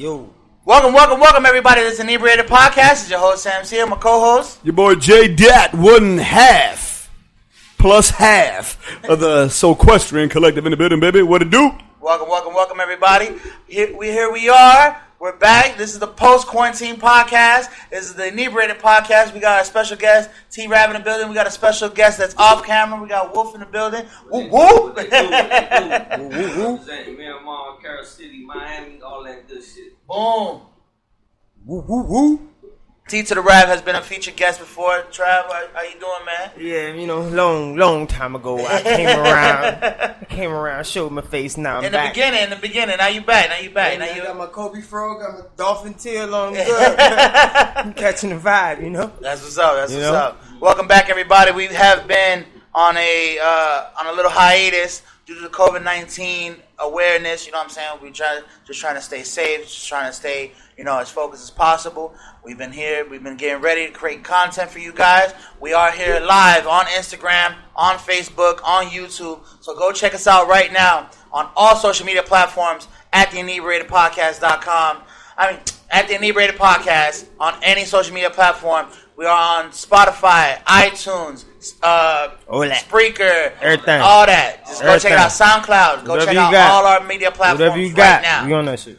Yo. Welcome, everybody. This is Inebriated Podcast. It's your host, Sam C. My co-host. Your boy, J. Dat, 1/2 plus half of the Soquestrian Collective in the building, baby. What it do? Welcome, everybody. Here we are. We're back. This is the post-quarantine podcast. This is the Inebriated Podcast. We got a special guest, T-Ravv in the building. We got a special guest that's off camera. We got Wolf in the building. Woo woo! Representing Miramar, Carol City, Miami, all that good shit. Boom. Woo woo woo. T to the Ravv has been a featured guest before. Trav, how you doing, man? Yeah, you know, long time ago, I came around, showed my face. Now I'm back. In the beginning. Now you back. I got my Kobe frog, got my dolphin tail on good. I'm catching the vibe, you know. That's what's up. Welcome back, everybody. We have been on a little hiatus due to the COVID-19 awareness. You know what I'm saying? We trying to stay safe, just trying to stay, as focused as possible. We've been here. We've been getting ready to create content for you guys. We are here live on Instagram, on Facebook, on YouTube. So go check us out right now on all social media platforms at theinebriatedpodcast.com. At the Inebriated Podcast on any social media platform. We are on Spotify, iTunes, Spreaker, everything, all that. Just go check it out. SoundCloud. Go check out all our media platforms right now. You on that shit?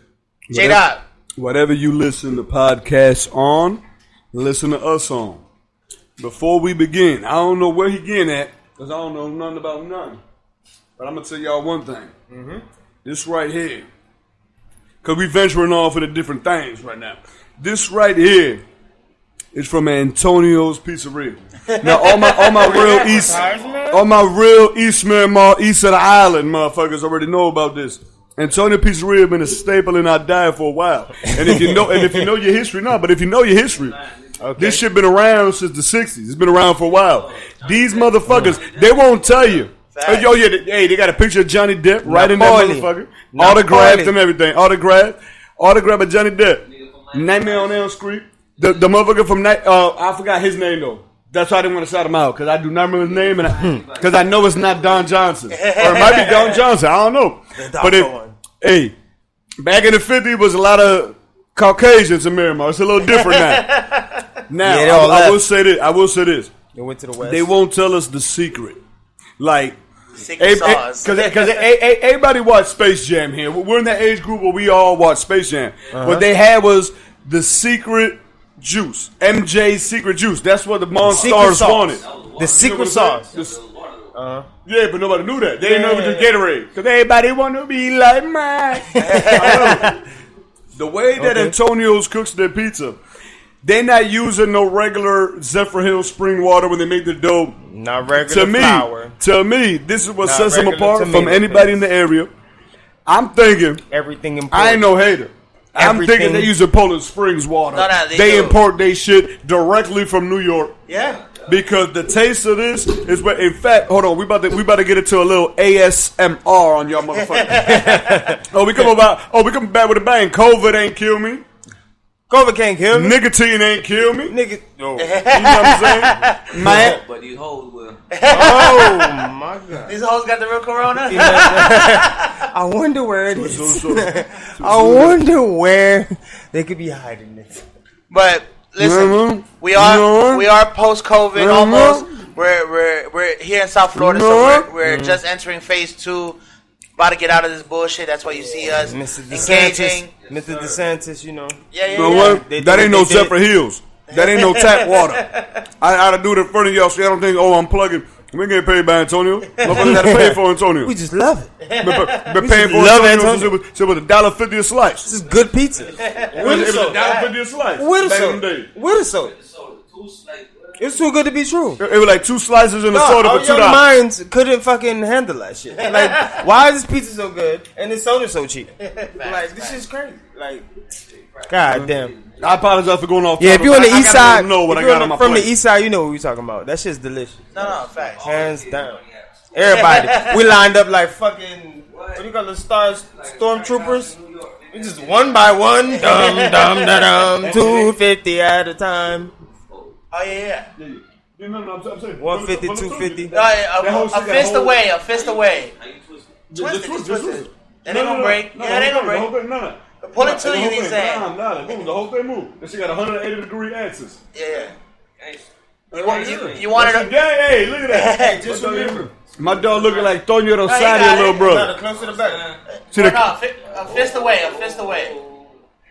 J-Dot. Whatever you listen to podcasts on, listen to us on. Before we begin, I don't know where he getting at, because I don't know nothing about nothing. But I'm going to tell y'all one thing. Mm-hmm. This right here, because we venturing off into different things right now. This right here is from Antonio's Pizzeria. Now, all my real East Miramar, east of the island motherfuckers already know about this. Antonio Pizzeria has been a staple in our diet for a while. And if you know your history, this shit been around since the 60s. It's been around for a while. These motherfuckers, they won't tell you. They got a picture of Johnny Depp right in that motherfucker. Autographed and everything. Autograph of Johnny Depp. Nightmare on Elm Street. The motherfucker from I forgot his name though. That's why I didn't want to shout him out, because I do not remember his name, and because I know it's not Don Johnson. Or it might be Don Johnson, I don't know. But back in the 50s was a lot of Caucasians in Miramar. It's a little different now. I will say this. They went to the West. They won't tell us the secret. Like, secret sauce. Because everybody watched Space Jam here. We're in that age group where we all watched Space Jam. Uh-huh. What they had was the secret juice. MJ's secret juice. That's what the Monstars wanted. The secret sauce. Yeah, but nobody knew that. They didn't know it was Gatorade. Because everybody want to be like mine. The way that Antonio's cooks their pizza, they're not using no regular Zephyr Hill spring water when they make the dough. Not regular flour. To me, this is what sets them apart from anybody in the area. I'm thinking everything important. I ain't no hater. I'm thinking they use Poland Springs water. No, they import their shit directly from New York. Yeah. Because the taste of this is what, in fact, hold on, we about to get into a little ASMR on y'all motherfuckers. we coming back with a bang. COVID ain't kill me. COVID can't kill me. Nicotine ain't kill me. You know what I'm saying? Man. But these hoes will. Oh my God. These hoes got the real corona? I wonder where it is. I wonder where they could be hiding it. But listen, we are post COVID almost. We're here in South Florida, so we're just entering phase 2. About to get out of this bullshit. That's why you see us engaging. Mr. DeSantis, you know. Yeah. You know what? That ain't no Zephyr Hills. That ain't no tap water. I ought to do it in front of y'all so y'all don't think, I'm plugging. We get paid by Antonio. Nobody got to pay for Antonio. We just love it. Been paying for Antonio since it was $1.50 a slice. This is good pizza. It was $1.50 a slice. With a soda. It's too good to be true. It was like 2 slices in a soda for $2. Young minds couldn't fucking handle that shit. Like, why is this pizza so good and this soda so cheap? Like, this shit's crazy. Like, God damn. I apologize for going off. Yeah, if you're on the east side, from the east side, you know what we're talking about. That shit's delicious. No, facts. Hands down. Everybody, we lined up like fucking. What do you call the stormtroopers? We just one by one, 250 at a time. Oh yeah. No, I'm saying 150, 250. A fist away. Twist it. It ain't gonna break. Yeah, it ain't gonna break. No. Pull it to you, he's saying. The whole thing moved. That shit got 180-degree axis. Yeah. You Hey, wanted to... hey, look at that. Hey, just remember. My dog looking like Toño got Rosario, it. little brother. Close to the back. See No, the a fist away.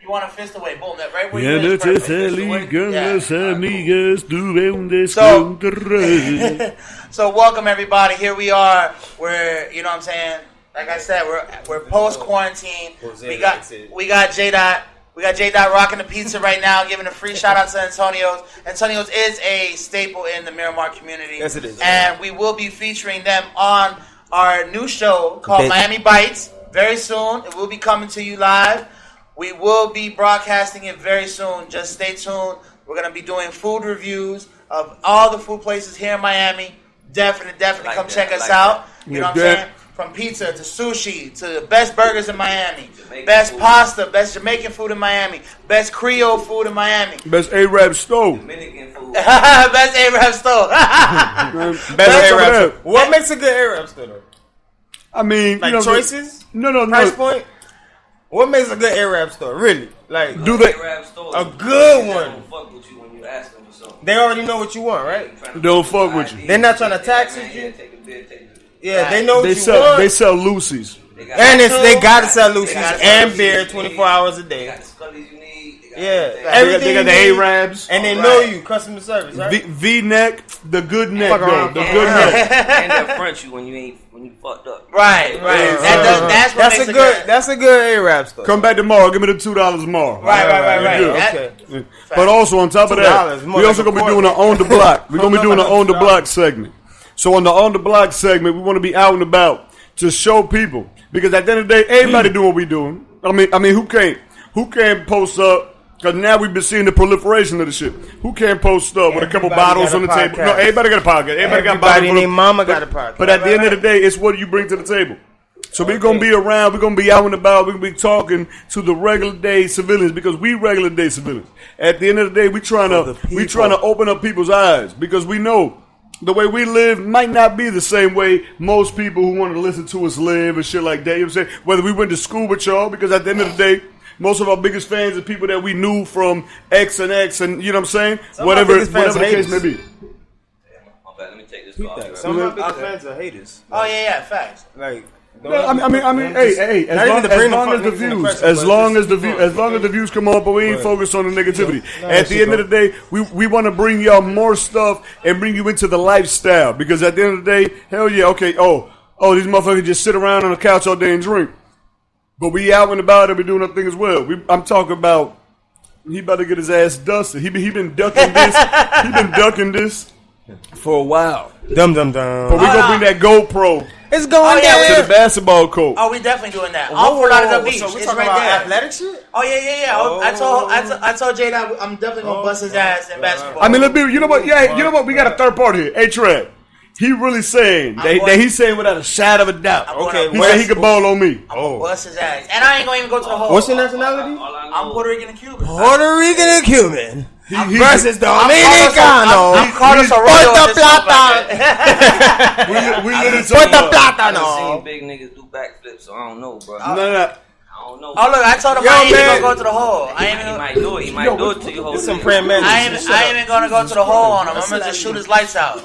You want a fist away. Boom, that right where Ya you no is te perfect. salí con Yeah. las amigas, tuve un So- descontrol. So welcome everybody. Here we are. We're, you know what I'm saying? Like I said, we're post quarantine. We got J-Dot. We got J-Dot rocking the pizza right now, giving a free shout out to Antonio's. Antonio's is a staple in the Miramar community. Yes, it is. And we will be featuring them on our new show called Miami Bites very soon. It will be coming to you live. We will be broadcasting it very soon. Just stay tuned. We're going to be doing food reviews of all the food places here in Miami. Definitely Like come that, check I us like out. that. You know what I'm Yeah. saying? From pizza to sushi to the best burgers in Miami, Jamaican best food. pasta, best Jamaican food in Miami, best Creole food in Miami, Best A-Rap stove. Dominican food. best Arab store. Best over Arab there. store. What makes a good Arab store though? I mean, Like you know, choices? No. Price point? What makes a good Arab store? Really? Like Do they? Rap store. a good They one. don't fuck with you when you ask them for something. They already know what you want, right? Don't fuck with you. They're not trying to tax you. Yeah, take a bit, take a bit. Yeah, they know what They you sell. want. They sell Lucy's. They got And the they gotta sell They Lucy's gotta sell and Lucy's. beer 24 hours a They day. got the scullies you need. They got Yeah. everything. Everything They got the you need. A-Rabs. And they Right. know you, customer service, right? V-neck, the good neck, Fuck though. around. The good neck. And they'll front you when you fucked up. Right. That's what That's makes a good. That's a good Arab store. Come back tomorrow. Give me the $2 tomorrow. Right. You're good. That- Okay. But also on top of that, $2, more we also like gonna a be doing an quarter. on the block. We're gonna be doing an on the $2. block segment. So on the on the block segment, we want to be out and about to show people, because at the end of the day, everybody doing what we doing. I mean, who can't post up? Because now we've been seeing the proliferation of the shit. Who can't post up with a couple Everybody bottles got on a the table? podcast. No, everybody got a podcast. Everybody got Everybody bottles. and their mama got a podcast. But at the end of the day, it's what you bring to the table. So we're going to be around. We're going to be out and about. We're going to be talking to the regular day civilians, because we regular day civilians. At the end of the day, we trying to open up people's eyes, because we know the way we live might not be the same way most people who want to listen to us live and shit like that. You know what I'm saying? Whether we went to school with y'all, because at the end of the day, most of our biggest fans are people that we knew from X and X, and you know what I'm saying? Some of our Whatever biggest fans the case may haters. be. My bad, let me take this call. Some of our fans are haters. Oh yeah, facts. Like, Yeah, I mean, hey, Not even to bring the fuck niggas in the press, as but long just as keep as going. long as the views come up, but we ain't Right. focused on the negativity. No, At the shit end of the day, we want to bring y'all more stuff and bring you into the lifestyle, because at the end of the day, hell yeah, okay, oh, these motherfuckers just sit around on the couch all day and drink, but we out and about and we doing our thing as well. I'm talking about, he about to get his ass dusted. He been ducking this. He been ducking this for a while. Dum. But we gonna bring that GoPro It's going Oh, yeah, down. to the basketball court. Oh, we definitely doing that. All for Lauderdale Beach. So we It's talking right about there. athletic shit? Oh yeah. I told Jay that I'm definitely gonna bust his ass in basketball. I mean, let's be. You know what? Yeah, you know what? We got a third party here. T-Ravv. He really saying that he's saying without a shadow of a doubt. Okay, He said he could ball on me. I'm gonna bust his ass, and I ain't gonna even go to the hole. What's your nationality? All I know, I'm Puerto Rican and Cuban. Puerto Rican and Cuban. He- Versus I'm Dominicano. Carlos Arroyo. Puerto at this Plata. motherfucker. we literally Puerto talking about. Plata, I've no. seen big niggas do backflips, so I don't know, bro. No. I don't know. Oh look, I told him Yo, I ain't even man. gonna go to the hole. I ain't He even. might do it. He might do it to you. It's some praying man. I ain't even gonna go to the hole on him. I'm gonna just shoot his lights out.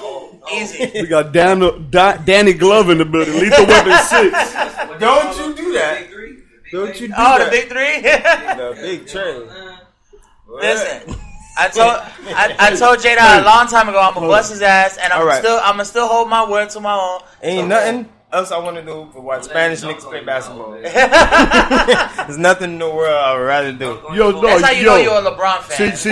Easy. We got Danny Glove in the building. Lethal Weapon 6. Don't you do that. Big three. Don't you do Oh, that. the big three. The big train. Listen, I told Jada a long time ago I'm gonna bust his ass, and I'm still hold my word to my own. Ain't nothing else I want to do but watch Spanish niggas play basketball. There's nothing in the world I would rather do. Yo, dog, That's how you know you're a LeBron fan. See,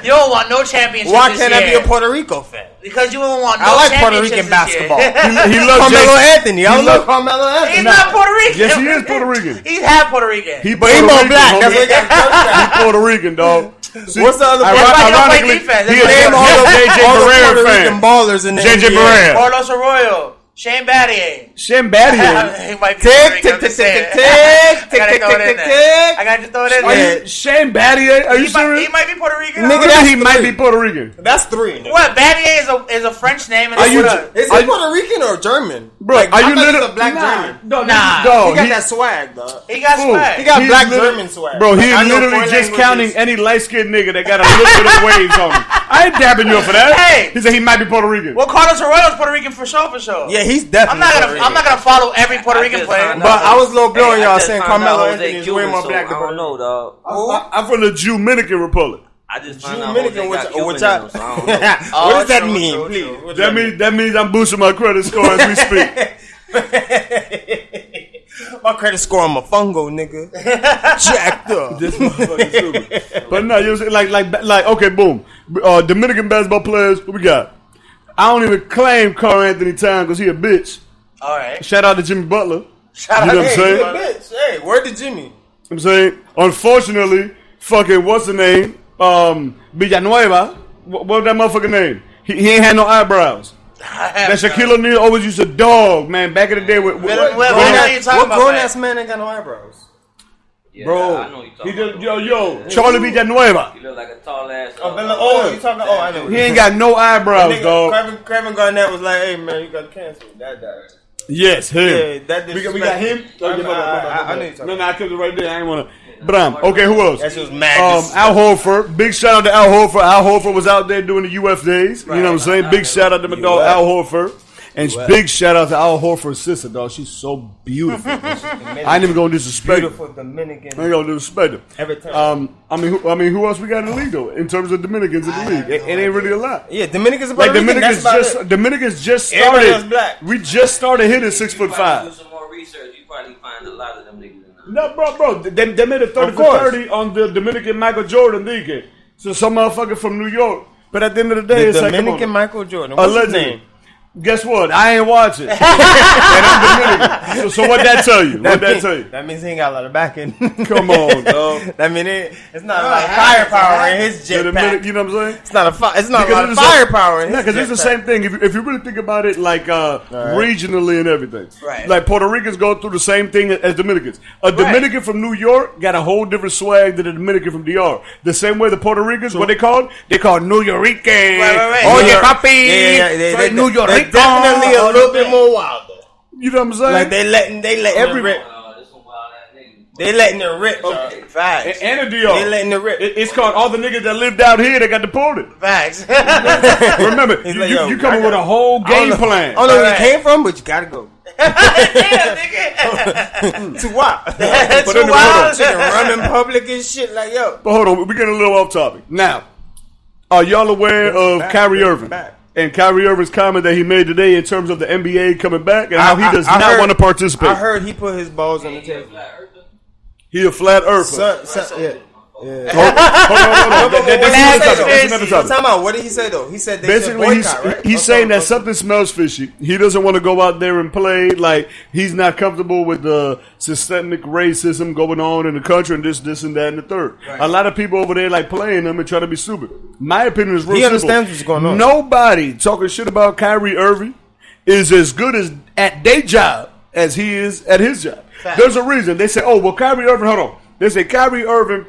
You don't want no championship. Why this can't I be year. a Puerto Rico fan? Because you don't want no I like Puerto championships Rican this year. basketball. he loves Carmelo Jay. Anthony. I love Carmelo Anthony. He's not Puerto Rican. Yes, he is Puerto Rican. He's half Puerto Rican. He But he more black. That's what he got the He Puerto Rican, dog. See, What's the other That's why he don't play ironically, defense. he That's why is Name all a the JJ all the Barea Puerto fan. Rican ballers in the JJ NBA. Barea. Carlos Arroyo, Shane Battier. Shambadian. He might be Tick, Puerto Rican, I'm tick, tick, just tick, saying. tick, I tick, gotta tick, throw it tick, in tick, there. tick. I got to throw it in Are there. you Shambadian? Are you serious? He might be Puerto Rican. Nigga, I that's think he might three. be Puerto Rican. That's three. What? Battier is a French name. And Are you- what up? Is he Puerto Rican or German? Bro, Like, are I you thought he was literally a black German. Nah. He got he- that swag, dog. He got Fool. swag. He got black literally- German swag. Bro, Like, he I know literally foreign just languages. counting any light skinned nigga that got a little bit of waves on him. I ain't dabbing you up for that. Hey. He said he might be Puerto Rican. Well, Carlos Arroyo's Puerto Rican for sure. Yeah, he's definitely. I'm not gonna follow every Puerto Rican player. But I was low blowing y'all saying Carmelo Jose Anthony is way Cuban, more so black I than don't know, dog. I'm from the Dominican Republic. I just found out Dominican, Jose got which Cuban in I, him, so I don't know. what does that true, mean, true, please? true. What does That means I'm boosting my credit score as we speak. My credit score on my fungo, nigga. Jacked up. This motherfucking stupid. But no, you know what I'm saying? Like, okay, boom. Dominican basketball players, what we got? I don't even claim Carl Anthony Towns because he a bitch. All right. Shout out to Jimmy Butler. Shout You know out what I'm to saying? Hey, bitch. Hey, word to Jimmy. I'm saying, unfortunately, fucking what's the name? Villanueva. What's that motherfucking name? He ain't had no eyebrows. That Shaquille O'Neal always used to dog, man. Back in the day with What are you talking What about, grown man? ass man ain't got no eyebrows? Yeah, Bro, I know you he talking just about. Charlie Villanueva. You look like a tall ass. Oh, you talking? Oh, I know. He ain't got no eyebrows, Nigga, dog. Kevin Garnett was like, "Hey man, you got cancer." That died. Yes, him. Yeah, that We got him. I know you talking. No, I kept it right there. I ain't wanna. Bram. Okay, who else? That shit was mad. Al Horford. Big shout out to Al Horford. Al Horford was out there doing the UF days. You know what I'm saying? Big shout out to my dog Al Horford. And big shout out to Al Horford's sister, dog. She's so beautiful. I ain't even gonna disrespect her. Beautiful Dominican. I ain't gonna disrespect her. Every time. I mean, who else we got in the league though? In terms of Dominicans in the league, it ain't really a lot. Yeah, Dominicans. Like Dominicans just Everybody else started. black. We just started hitting 6'5". Do some more research. You probably find a lot of them niggas in there. No, bro, they made a 30 for course. 30 on the Dominican Michael Jordan league. So some motherfucker from New York. But at the end of the day, The it's like, Dominican come on. Michael Jordan. What's his Allegedly. name? Guess what? I ain't watching. And I'm Dominican. So what that tell you? What that tell you? That means he ain't got a lot of backing. Come on, dog. That mean it's not a lot of firepower in his The Dominican, jetpack. you know what I'm saying? It's not a lot of it's firepower in his Yeah, because it's the jetpack. same thing. If you really think about it, like regionally and everything, Right. Like Puerto Ricans go through the same thing as Dominicans. A Dominican from New York got a whole different swag than a Dominican from DR. The same way the Puerto Ricans, what they called? They called New Yorican. Right. Oh New yeah, York- papi. They New York. They're definitely a little bit more wild though. You know what I'm saying? Like they letting Every- it rip. This one wild ass nigga. They letting it rip. dog. Facts. and a They DR. letting it rip. It's called all the niggas that lived out here that got deported. Facts. Remember, He's you, like, you, yo, you coming I with a got- whole game plan. I don't know where Right. you came from, but you gotta go. Yeah, nigga. Too wild. But Too anyway, wild. Shit, rum in public and shit. Like yo. But hold on, we're getting a little off topic. Now, are y'all aware of Kyrie Irving? back. And Kyrie Irving's comment that he made today in terms of the NBA coming back and how he does I not heard- want to participate. I heard he put his balls on the table. He a flat earther. Yeah. Hold on. That's another topic. Time out. What did he say though? He said they Basically, should he's, boycott, right? he's saying that something smells fishy. He doesn't want to go out there and play. Like, he's not comfortable with the systemic racism going on in the country and this and that and the third. A lot of people over there like playing them and trying to be stupid. My opinion is real He simple. understands what's going on. Nobody talking shit about Kyrie Irving is as good as at their job as he is at his job. There's a reason. They say, oh, well, Kyrie Irving, hold on. They say Kyrie Irving,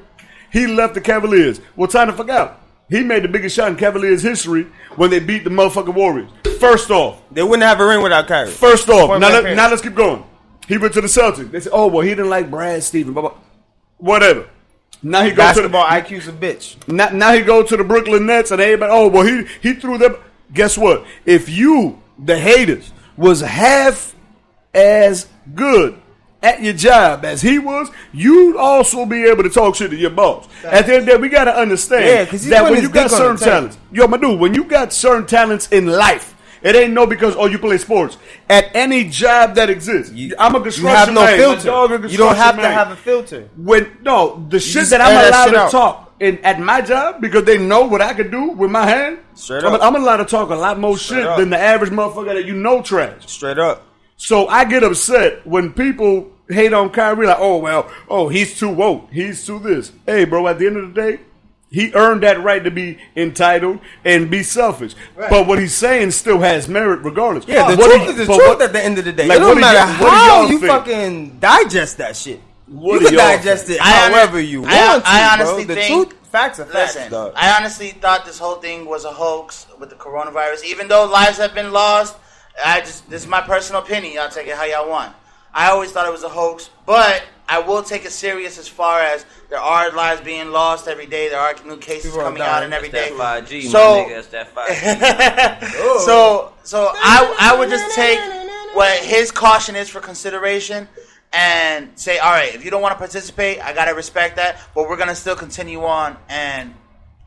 he left the Cavaliers. Well, time to forget out. He made the biggest shot in Cavaliers history when they beat the motherfucking Warriors. First off. They wouldn't have a ring without Kyrie. First off. Point Now, blank period. now let's keep going. He went to the Celtics. They said, oh, well, he didn't like Brad Stevens. Blah, blah. Whatever. Now he goes Basketball to IQ's a bitch. now he go to the Brooklyn Nets and everybody, oh, well, he threw them. Guess what? If you, the haters, was half as good at your job as he was, you'd also be able to talk shit to your boss. At the end of the day, we got to understand Yeah, 'cause he's that putting when his you got dick on certain the table. talents, yo, my dude, when you got certain talents in life, it ain't no because, oh, you play sports. At any job that exists, I'm a You construction have no man. My dog a filter. You don't have construction to man. have a filter. The shit just that I'm air that allowed shit to out. talk at my job because they know what I can do with my hand. Straight I'm, up. I'm allowed to talk a lot more Straight shit up. than the average motherfucker that you know trash. Straight up. So I get upset when people hate on Kyrie like, he's too woke. He's too this. Hey, bro, at the end of the day, he earned that right to be entitled and be selfish. But what he's saying still has merit regardless. Yeah, the What truth do is the but truth what- at the end of the day. like, It what don't do matter y'all- what do how y'all you think? fucking digest that shit. What You do can y'all digest think? it however you want I to, honestly bro. The think- truth, facts are facts, Listen, dog. I honestly thought this whole thing was a hoax with the coronavirus. Even though lives have been lost, This is my personal opinion. Y'all take it how y'all want. I always thought it was a hoax, but I will take it serious as far as there are lives being lost every day. There are new cases coming out and every day. That's 5G, so, my nigga. That's that 5G. so I would just take what his caution is for consideration and say, all right, if you don't want to participate, I gotta respect that, but we're gonna still continue on and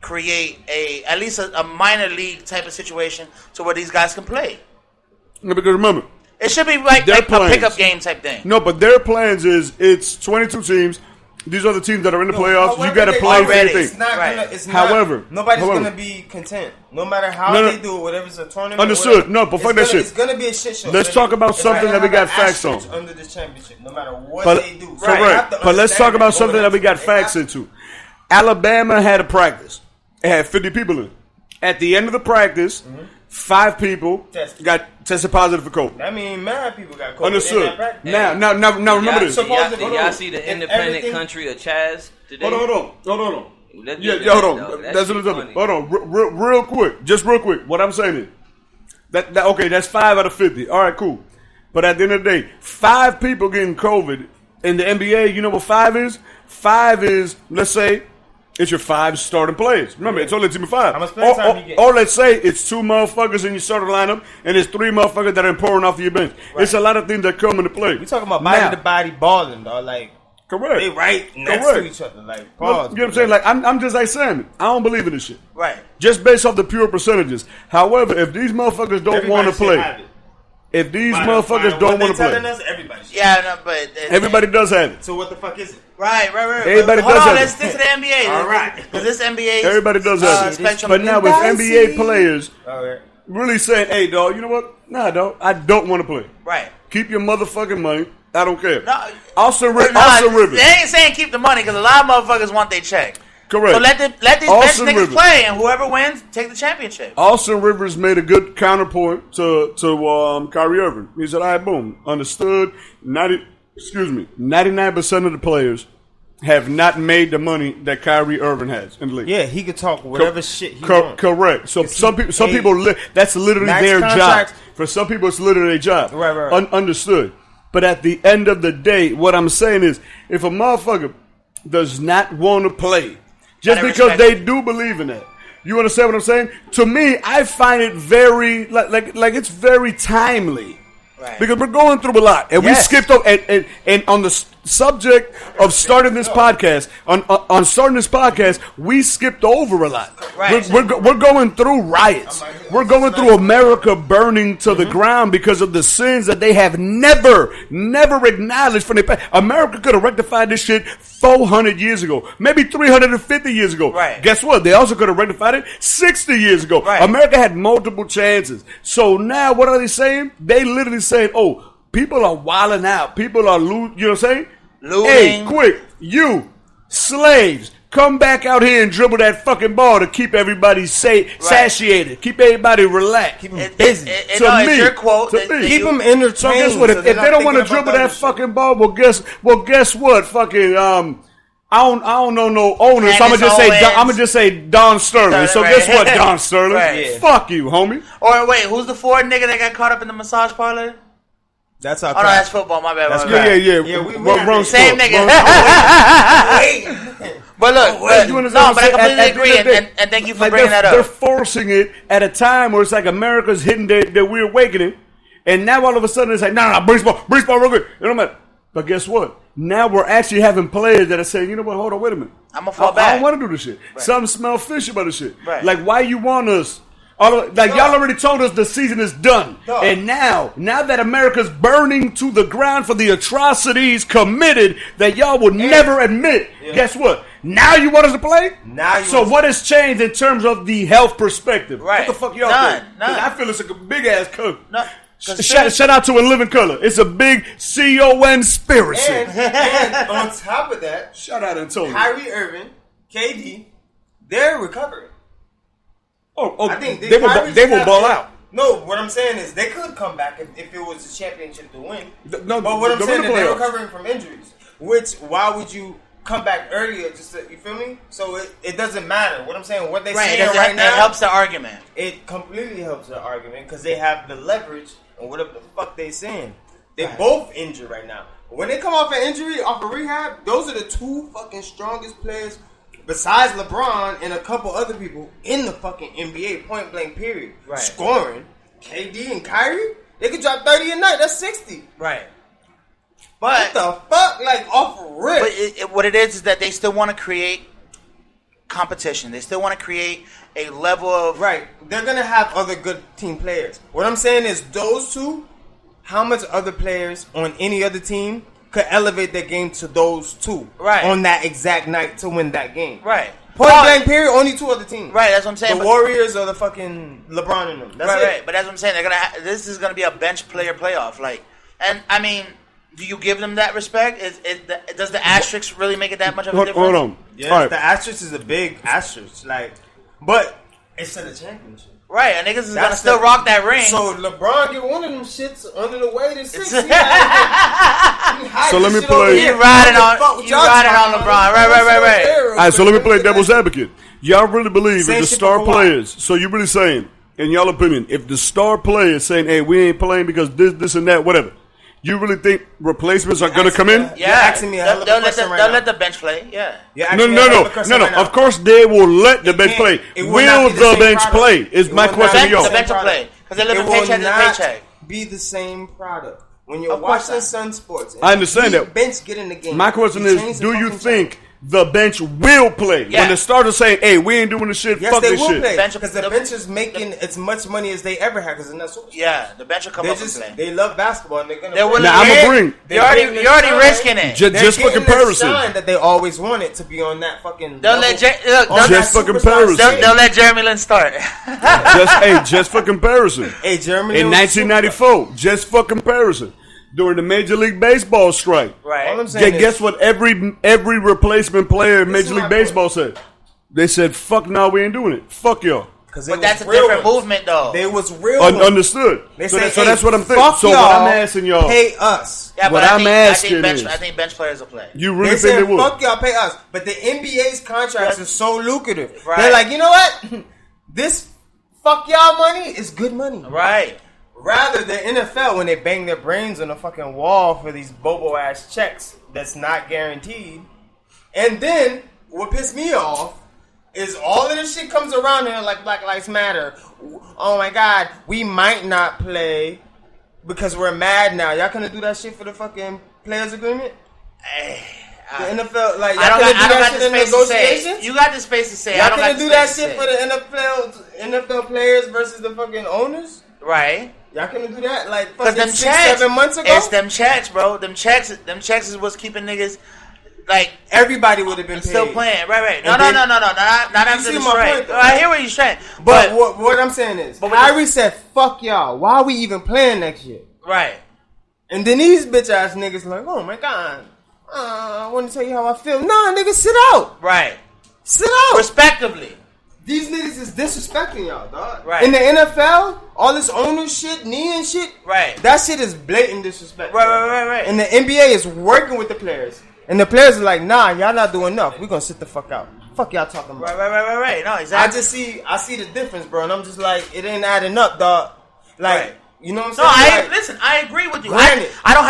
create at least a minor league type of situation to where these guys can play. No, because remember, it should be like a pickup game type thing. No, but their plans is it's 22 teams. These are the teams that are in the playoffs. You got to play for anything. However, nobody's going to be content. No matter how they do it, whatever it's a tournament. Understood. No, but fuck that shit. It's going to be a shit show. Let's talk about something that we got facts on. Under the championship, no matter what they do. Correct. But let's talk about something that we got facts into. Alabama had a practice. It had 50 people in it. At the end of the practice, 5 people got tested positive for COVID. I mean, mad people got COVID. Understood. Now, remember this. Did y'all see the independent country of Chaz today? Hold on. Hold on. That's what I'm talking. Hold on, real quick. Just real quick. What I'm saying is okay. That's 5 out of 50. All right, cool. But at the end of the day, 5 people getting COVID in the NBA. You know what 5 is? 5 is, let's say, it's your 5 starting players. Remember, it's only a team of 5. How much playing time you get? Or let's say it's 2 motherfuckers in your starting lineup, and it's 3 motherfuckers that are pouring off of your bench. Right. It's a lot of things that come into play. We talking about body-to-body balling, dog. Like, correct. They right next to each other. Like, pause. You know what I'm saying? Like, I'm just like Sammy. I don't believe in this shit. Right. Just based off the pure percentages. However, if these motherfuckers don't want to play, if these motherfuckers don't want to play, everybody does have it. So what the fuck is it? Right. Everybody Hold does on, have let's it. stick to the NBA. All right. Because this NBA everybody does have it. But now with NBA players really saying, hey, dog, you know what? Nah, dog, I don't want to play. Right. Keep your motherfucking money. I don't care. No, Austin Rivers. They ain't saying keep the money because a lot of motherfuckers want their check. Correct. So let these bench niggas play, and whoever wins, take the championship. Austin Rivers made a good counterpoint to Kyrie Irving. He said, all right, boom, understood. 99% of the players have not made the money that Kyrie Irving has in the league. Yeah, he could talk whatever shit he wants. Correct. So some people, that's literally their job. For some people, it's literally their job. Right. Understood. But at the end of the day, what I'm saying is, if a motherfucker does not want to play, just because they do believe in that, you understand what I'm saying? To me, I find it very like it's very timely. Right. Because we're going through a lot, and we skipped over. And on the subject of starting this podcast, on starting this podcast, we skipped over a lot. Right. We're going through riots. We're going through America burning to the ground because of the sins that they have never acknowledged from their past. America could have rectified this shit 400 years ago, maybe 350 years ago. Right. Guess what? They also could have rectified it 60 years ago. Right. America had multiple chances. So now, what are they saying? They literally saying, oh, people are wilding out. People are looting. You know what I'm saying? Looting. Hey, quick, you slaves, come back out here and dribble that fucking ball to keep everybody satiated, keep everybody relaxed, keep them busy. It's your quote. Keep them entertained. So guess what? If they don't want to dribble that fucking ball, well, guess what? Fucking I don't know no owner, so I'm gonna just say Don Sterling. So guess what, Don Sterling? Right. Fuck you, homie. Or wait, who's the Ford nigga that got caught up in the massage parlor? That's our. Oh no, that's football. My bad. Yeah. We same nigga. But look, but I completely agree, and thank you for bringing that up. They're forcing it at a time where it's like America's hitting their weird awakening, and now all of a sudden it's like, no, baseball real quick. It don't matter. But guess what? Now we're actually having players that are saying, you know what? Hold on, wait a minute. I'm gonna fall back. I don't want to do this shit. Right. Something smells fishy about this shit. Right. Like, why you want us? Y'all already told us the season is done. And now that America's burning to the ground for the atrocities committed that y'all would never admit, guess what? Now you want us to play? What has changed in terms of the health perspective? Right. What the fuck y'all think? None. I feel it's a big ass cook. Shout out to In Living Color. It's a big conspiracy. And on top of that, shout out Antonio. Kyrie Irving, KD, they're recovering. I think they will ball out. No, what I'm saying is they could come back if it was a championship to win. No, but what I'm saying is they're recovering from injuries. Which, why would you come back earlier. Just to, you feel me? So it doesn't matter. What I'm saying, what they Right, saying right now, it helps the argument. It completely helps the argument because they have the leverage and whatever the fuck they saying. They both injured right now. When they come off an injury, off a rehab, those are the two fucking strongest players besides LeBron and a couple other people in the fucking NBA, point blank period. Right. Scoring. KD and Kyrie, they could drop 30 a night. That's 60. Right. But what the fuck? Like, off rip. But what it is that they still want to create competition. They still want to create a level of... Right. They're going to have other good team players. What I'm saying is those two, how much other players on any other team could elevate their game to those two on that exact night to win that game? Right. Point blank period, only two other teams. Right, that's what I'm saying. The Warriors or the fucking LeBron and them. That's it. Right. But that's what I'm saying. They're gonna. This is gonna be a bench player playoff. Like, and I mean, do you give them that respect? Does the asterisk really make it that much of a difference? Hold on. Yeah, the asterisk is a big asterisk. Like, but it's a championship. Right, and niggas is gonna still rock that ring. So LeBron get one of them shits under the weight of 60. So let me play. You riding on LeBron. Right. All right, so let me play devil's advocate. Y'all really believe if the star players, so you really saying, in y'all opinion, if the star players saying, hey, we ain't playing because this and that, whatever, you really think replacements are going to come in? Yeah. You're asking me a hell of a question right now. They'll let the bench play, yeah. No. Of course they will let the bench play. Will the bench play? Is my question to y'all. The bench will play. Because they live in paycheck to paycheck. Be the same product. When you're watching Sun Sports, I understand that. Bench get in the game. My question is, do you think the bench will play? Yeah. When the starters saying, hey, we ain't doing this shit, yes, fuck they this will shit. play. Because the bench is making as much money as they ever had because they're not super. Yeah, the bench will come up and play. They love basketball and they're going to play. Now, I'm going to bring. You're already risking it. Just for comparison. That they always wanted to be on that fucking. Just for comparison. Don't let Jeremy Lin start. Just for comparison. Hey, Jeremy in 1994, just for comparison. During the Major League Baseball strike. Right. All I'm saying guess what every replacement player in Major League Baseball said? They said, fuck no, we ain't doing it. Fuck y'all. But that's a different movement, though. They was real. Understood. So that's what I'm thinking. So what I'm asking y'all. Pay us. Yeah, what I'm asking is. I think bench players will play. You really think they would? Fuck y'all, pay us. But the NBA's contracts are so lucrative. Right. They're like, you know what? This fuck y'all money is good money. Right. Rather the NFL, when they bang their brains on the fucking wall for these bobo ass checks that's not guaranteed. And then what pissed me off is all of this shit comes around here like Black Lives Matter. Oh my God, we might not play because we're mad now. Y'all gonna do that shit for the fucking players agreement? The NFL, like, y'all gonna do that shit in negotiations? You got the space to say. Y'all gonna do that shit for the NFL players versus the fucking owners? Right. Y'all couldn't do that like fucking them 6-7 months ago. It's them checks, bro. Them checks is what's keeping niggas like everybody would have been paid. Still playing. Right. No. Not after the strike. I hear what you're saying. But what I'm saying is, Kyrie said, "Fuck y'all. Why are we even playing next year?" Right. And then these bitch ass niggas like, "Oh my God, I want to tell you how I feel." Nah, niggas, sit out. Right. Sit out. Respectively. These niggas is disrespecting y'all, dog. Right. In the NFL, all this owner shit, knee and shit. Right. That shit is blatant disrespect. Right. And the NBA is working with the players. And the players are like, nah, y'all not doing enough. We're going to sit the fuck out. Fuck y'all talking about. Right. No, exactly. I see the difference, bro. And I'm just like, it ain't adding up, dog. Like, right. You know what I'm saying? Listen, I agree with you. I don't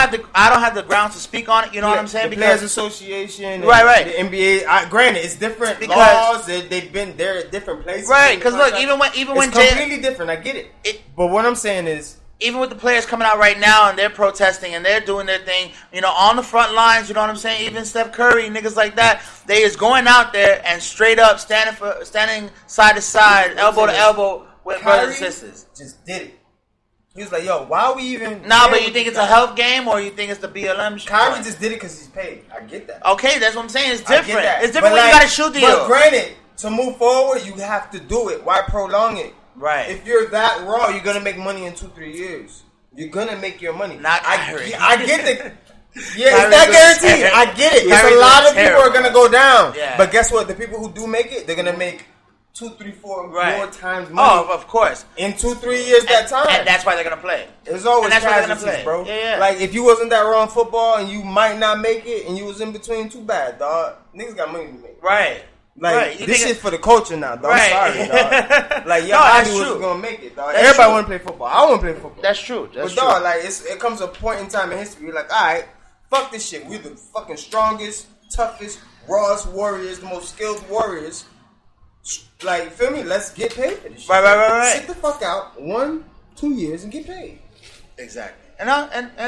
have the grounds to speak on it. You know what I'm saying? The Players Association, right. The NBA. Granted, it's different laws. They're at different places. Right. Because look, even when it's completely different. I get it. But what I'm saying is, even with the players coming out right now and they're protesting and they're doing their thing, you know, on the front lines. You know what I'm saying? Even Steph Curry, niggas like that, they is going out there and straight up standing side to side, elbow to elbow with brothers and sisters. Just did it. He was like, yo, why are we even... Nah, but you think it's a health game or you think it's the BLM shit? Kyrie just did it because he's paid. I get that. Okay, that's what I'm saying. It's different. It's different but when you got to shoot the But granted, to move forward, you have to do it. Why prolong it? Right. If you're that raw, you're going to make money in 2-3 years. You're going to make your money. Not Kyrie. I get the... Yeah, it's not guaranteed. I get it. It's a lot of people are going to go down. Yeah. But guess what? The people who do make it, they're going to make 2, 3, 4 Right. more times money. Oh, of course. In 2-3 years that time. And that's why they're gonna play. It's always and that's why they're gonna casualties, play. bro. Yeah. Like if you wasn't that raw in football and you might not make it and you was in between, too bad, dog. Niggas got money to make. Right. Like right. this shit's for the culture now, dog. Right. I'm sorry, dog. Like your No, body that's wasn't true. gonna make it, dog. That's Everybody true. wanna play football. I wanna play football. That's true. That's But true. dog, like it comes a point in time in history, you're like, alright, fuck this shit. We're the fucking strongest, toughest, rawest warriors, the most skilled warriors. Like, feel me? Let's get paid for this shit. Right. Sit the fuck out 1-2 years and get paid. Exactly. And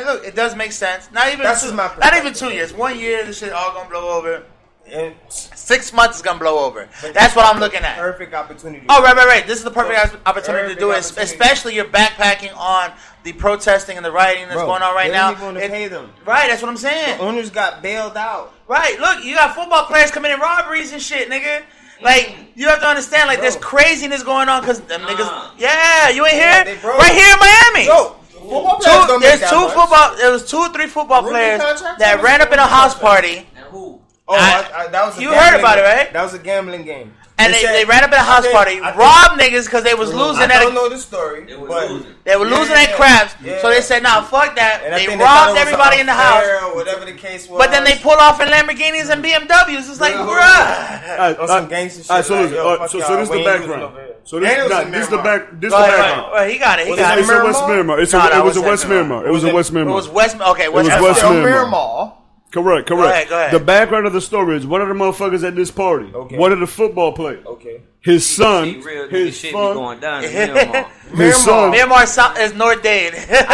look, it does make sense. Not even That's two, just my not even perspective. 2 years. 1 year, this shit all gonna blow over. And 6 months is gonna blow over. That's what I'm looking at. perfect opportunity. Oh, right. This is the perfect opportunity to Perfect do it, opportunity. especially you're backpacking on the protesting and the rioting that's going on right now. They don't even want to pay them. Right, that's what I'm saying. The owners got bailed out. Right, look, you got football players committing robberies and shit, nigga. Like, you have to understand, like, Bro. there's craziness going on because them niggas. Yeah, you ain't Yeah, here? they broke. Right here in Miami. Yo, football players don't make There's that two much. football. There was 2 or 3 football Rookie players contracts? that ran up in a house party, And who? Oh, that was a you gambling heard about it, game. right? That was a gambling game. and said- they ran up in a house I think- party, I think- robbed niggas because they was losing I at don't a, know the story. They were but losing. they were losing Yeah, at craps. yeah. So they said, "Nah, fuck that." And I They think thought robbed it was everybody in the house. unfair or whatever the case was. But then they pull off in Lamborghinis and BMWs. It's like, Yeah. bruh. on some gangster shit. All right, so like, listen. yo, fuck So y'all, this is we the ain't losing background. over here. So And it was in this the Miramar. back. This Go the ahead, background. Well, he got it. He Was got it it. It's in West Miramar. It No, was in West West Miramar. It was in West It Miramar. was West. Okay, West. was Miramar. West Still Miramar. Miramar. Correct. Go ahead. The background of the story is one of the motherfuckers at this party. Okay. One of the football players. Okay. His son. See, real nigga His shit be son. going down in Miramar. His son. Miramar is North Dade. His son.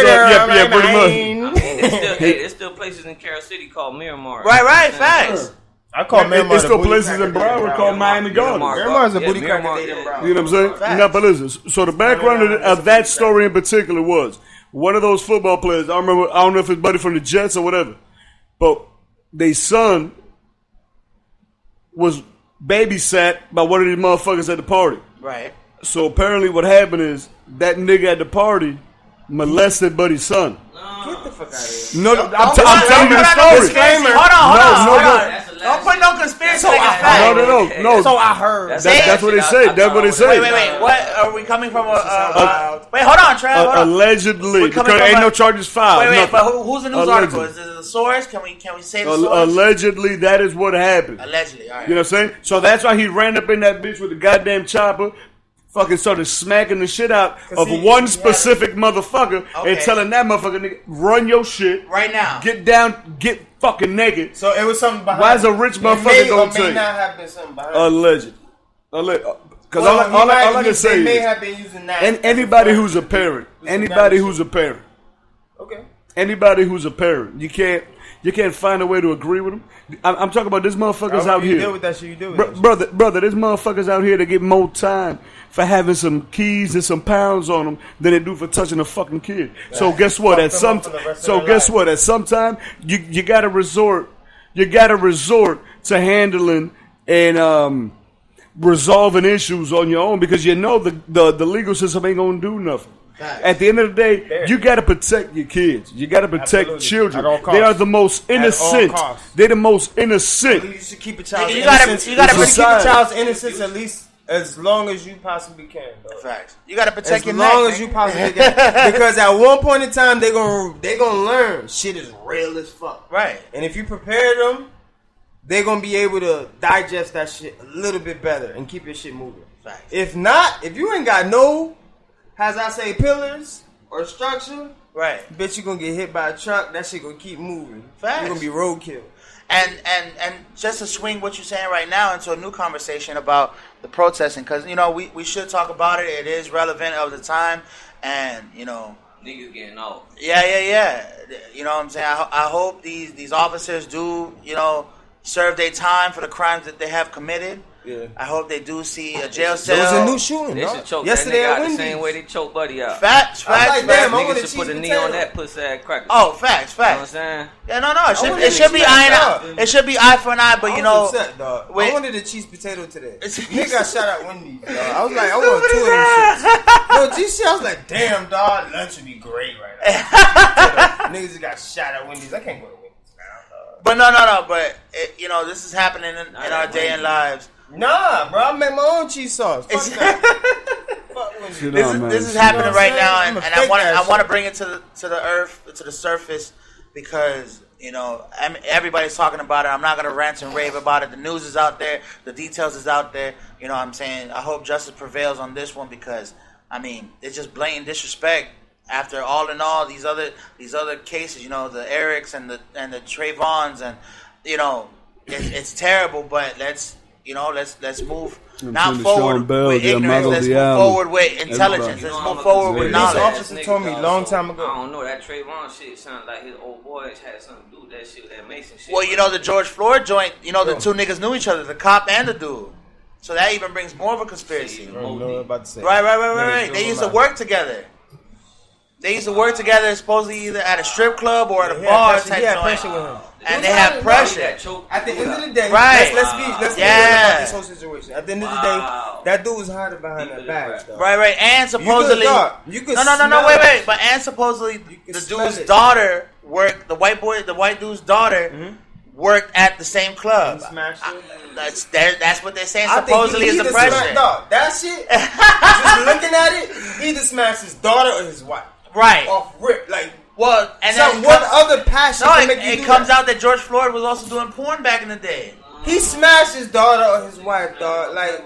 Yeah, pretty much. There's still places in Carroll City called Miramar. Right. Facts. I call Miramar It's the still booty places cracker in Broward Dayton called Miami Gardens. Miramar's a booty Miramar, cracker Dayton Broward. You know what I'm saying? Facts. No, but listen. So the background of that story in particular was one of those football players. I remember. I don't know if it's buddy from the Jets or whatever, but their son was babysat by one of these motherfuckers at the party. Right. So apparently, what happened is that nigga at the party molested Buddy's son. Get the fuck out of here. No, I'm Don't telling you put the out no story. conspiracy. Disclaimer. Hold on. That's the Don't last put no conspiracy So like I it's fact. No. So I heard. That's what they say. That's what they say. Wait. What are we coming from? wild. Wait, hold on, Trev. Hold on. Allegedly, We're because coming from ain't a- no charges filed. Wait, nothing. but who's the news Allegedly. article? Is it the source? Can we say the source? Allegedly, that is what happened. Allegedly, all right. You know what I'm saying? So that's why he ran up in that bitch with the goddamn chopper, fucking started smacking the shit out of one specific motherfucker Okay. and telling that motherfucker, nigga, run your shit. Right now. Get down, get fucking naked. So it was something behind Why is a rich it. motherfucker May gonna or tell may you? not have been something behind it. Alleged. Because Well, all I can say they may is, have been using that. and anybody who's a parent, anybody who's a parent, Okay. anybody who's a parent, you can't find a way to agree with them. I'm talking about this motherfuckers out You here. deal with that shit. You deal with that shit. Brother, there's motherfuckers out here that get more time for having some keys and some pounds on them than they do for touching a fucking kid. So guess what? Fuck them up for the rest of their life. At some time you gotta resort to handling and resolving issues on your own because you know the legal system ain't gonna do nothing. Facts. At the end of the day, you got to protect your kids. You got to protect Absolutely. children. At all costs. They are the most innocent. costs. They're the most innocent. You should keep a child's You gotta- innocence. you gotta should keep a decide. child's innocence at least as long as you possibly can, dog. Facts. You got to protect As your long neck, as you man. possibly can, because at one point in time they gonna learn shit is real as fuck. Right. And if you prepare them, they're gonna be able to digest that shit a little bit better and keep your shit moving. Facts. If not, if you ain't got no, as I say, pillars or structure, Right. bitch, you gonna get hit by a truck. That shit gonna keep moving. Facts. You're gonna be roadkill. And just to swing what you're saying right now into a new conversation about the protesting, because we should talk about it. It is relevant of the time, and Niggas getting off. yeah. You know what I'm saying? I hope these officers do serve their time for the crimes that they have committed. Yeah. I hope they do see a jail cell. There was a new shooting. They dog. should choke Yesterday that nigga at out the Wendy's. same way they choke Buddy out. Facts. I was like, damn, I Niggas wanna should cheese put a knee potato. on that pussy ass cracker. Oh, facts. You know what I'm saying? Yeah, no. wanted It should to be smack eye up. and eye. It should be eye for an eye, but I you was know. upset, dog. wait. I wanted a cheese potato today. It's- Nigga got shot at Wendy's, dog. I was like, I want two of them shits. Yo, GC, I was like, damn, dog, lunch would be great right now. Niggas just got shot at Wendy's. I can't go to Wendy's now, dog. But no. But this is happening in our that day and Wendy's. lives. Nah, bro, I make my own cheese sauce. Fuck that. Fuck with me. This is happening right now, I'm and a I fake want ass to bring it to the earth, to the surface, because everybody's talking about it. I'm not gonna rant and rave about it. The news is out there, the details is out there. You know what I'm saying? I hope justice prevails on this one because it's just blatant disrespect. After all in all these other cases, the Erics and the T-Ravvs, and it's terrible. But let's move not forward with ignorance. Let's move forward with intelligence. Let's move forward with knowledge. This officer told me a long time ago. I don't know, that T-Ravv shit sounded like his old boys had something to do with that shit, with that Mason shit. Well, the George Floyd joint, the two niggas knew each other, the cop and the dude. So that even brings more of a conspiracy. I don't know what I'm about to say. Right. They used to work together. Supposedly either at a strip club or at a bar type joint. Pressure with him. And they have pressure. At the end of the day, right. let's be real about this whole situation. At the end of the day, that dude was hiding behind that badge, though. Right. And supposedly, you could no, wait. But and supposedly, the dude's daughter worked. The white dude's daughter worked at the same club. That's what they're saying. Supposedly, is the pressure. That shit. Just looking at it, he either smashed his daughter or his wife. Right. Off rip, like. Well, and so then what other passion can make you do comes out that George Floyd was also doing porn back in the day. He smashed his daughter or his wife, dog. Like,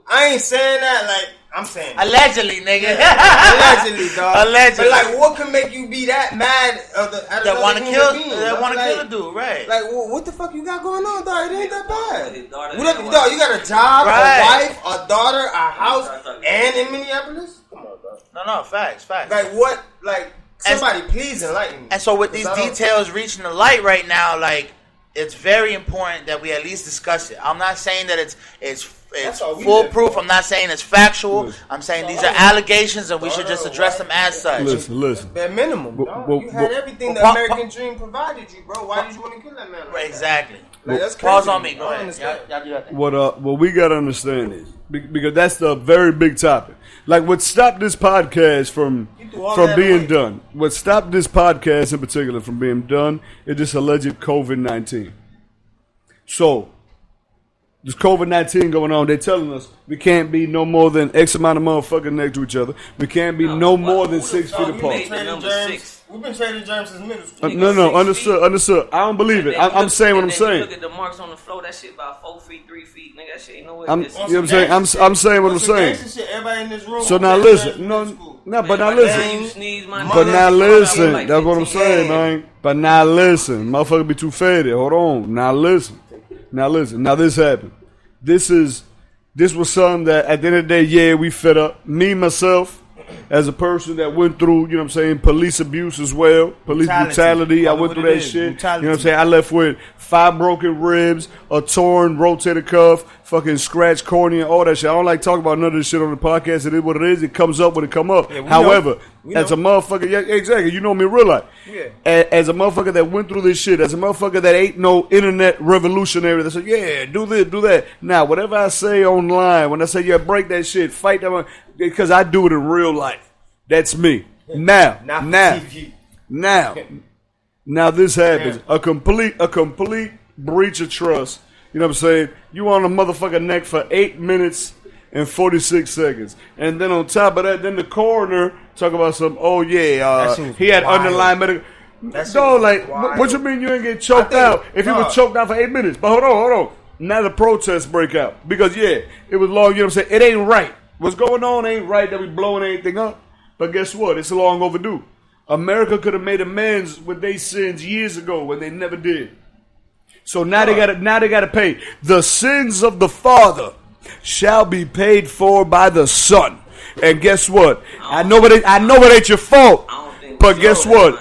I ain't saying that. Like, I'm saying allegedly, nigga. Allegedly, dog. Allegedly. But like, what can make you be that mad? That want to kill the dude, right? Like, what the fuck you got going on, dog? It ain't that bad. Dog, you got a job, right. A wife, a daughter, a house, and in Minneapolis. Come on, dog. No, facts. Like what? Like. Somebody please enlighten me. And so with these details reaching the light right now, like, it's very important that we at least discuss it. I'm not saying that it's foolproof. I'm not saying it's factual. Listen. I'm saying these are allegations and we should just address them as such. Listen. Bare minimum, dog. You had everything the American dream provided you, bro. Why did you want to kill that man? Like exactly. Like, that's crazy. Pause on me. Go ahead. Y'all do that. What we gotta understand is because that's the very big topic. Like what stopped this podcast from being done. What stopped this podcast in particular from being done is this alleged COVID-19. So this COVID-19 going on, they're telling us we can't be no more than X amount of motherfuckers next to each other. We can't be no more than 6 feet apart. We've been trading germs since middle school. No, understood. I don't believe it. I'm saying what I'm saying. Look at the marks on the floor. That shit about 4 feet, 3 feet. Nigga, that shit ain't nowhere. You know what I'm saying? I'm saying what I'm saying. Everybody in this room. So now listen. But now listen. That's what I'm saying, man. But now listen. Motherfucker be too fatty. Hold on. Now listen. Now this happened. This was something that at the end of the day, we fed up. Me, myself, as a person that went through, you know what I'm saying, police abuse as well, police brutality. I went through that shit. Brutality. You know what I'm saying? I left with 5 broken ribs, a torn rotator cuff, fucking scratched cornea, all that shit. I don't like talking about none of this shit on the podcast. It is what it is. It comes up when it come up. Yeah, however, as a motherfucker, yeah, exactly, you know me in real life. Yeah. As a motherfucker that went through this shit, as a motherfucker that ain't no internet revolutionary that said, yeah, do this, do that. Now, whatever I say online, when I say, yeah, break that shit, fight that, because I do it in real life. That's me. Now, this happens. A complete breach of trust. You know what I'm saying? You on a motherfucker neck for 8 minutes and 46 seconds. And then on top of that, then the coroner talk about some, he had underlying medical. So, like, what you mean you ain't get choked out if he was choked out for 8 minutes? But hold on. Now the protests break out. Because, it was long, you know what I'm saying? It ain't right. What's going on ain't right that we blowing anything up. But guess what? It's long overdue. America could have made amends with their sins years ago when they never did. So now they gotta pay. The sins of the father shall be paid for by the son. And guess what? I know it ain't your fault. But guess what?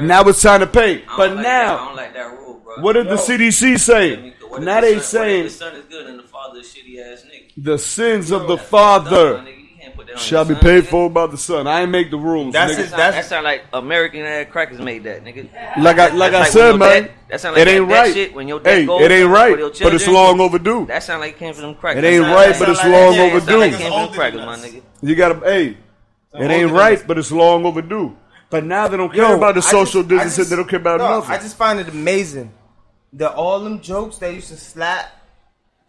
Now it's time to pay. But now, I don't like that rule, bro. What did the CDC say? Now they saying the son is good and the father is shitty ass nigga. The sins of the father shall be paid for by the son. I ain't make the rules. That sound like American ass crackers made that, nigga. Like I said, man. That sound like it ain't right. Shit when your dad goes it ain't right, but it's long overdue. That sound like it came from them crackers. It ain't right, but it's long overdue. It came from them crackers, my nigga. You gotta, it ain't right, but it's long overdue. But now they don't care about the social distancing. They don't care about nothing. I just find it amazing that all them jokes they used to slap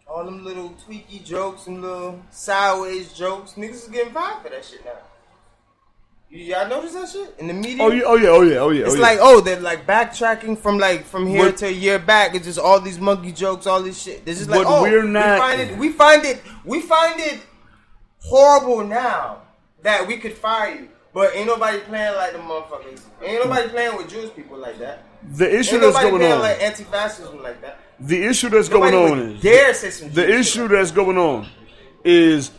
All them little tweaky jokes and little sideways jokes. Niggas is getting fired for that shit now. Y'all notice that shit in the media? Oh yeah. It's they're like backtracking from here to a year back. It's just all these monkey jokes, all this shit. This is like, we're not. We find it horrible now that we could fire you, but ain't nobody playing like the motherfuckers. Ain't nobody playing with Jewish people like that. The issue ain't that's nobody going playing on, like anti-fascism like that. The issue that's going on is dare say some the issue that's going on is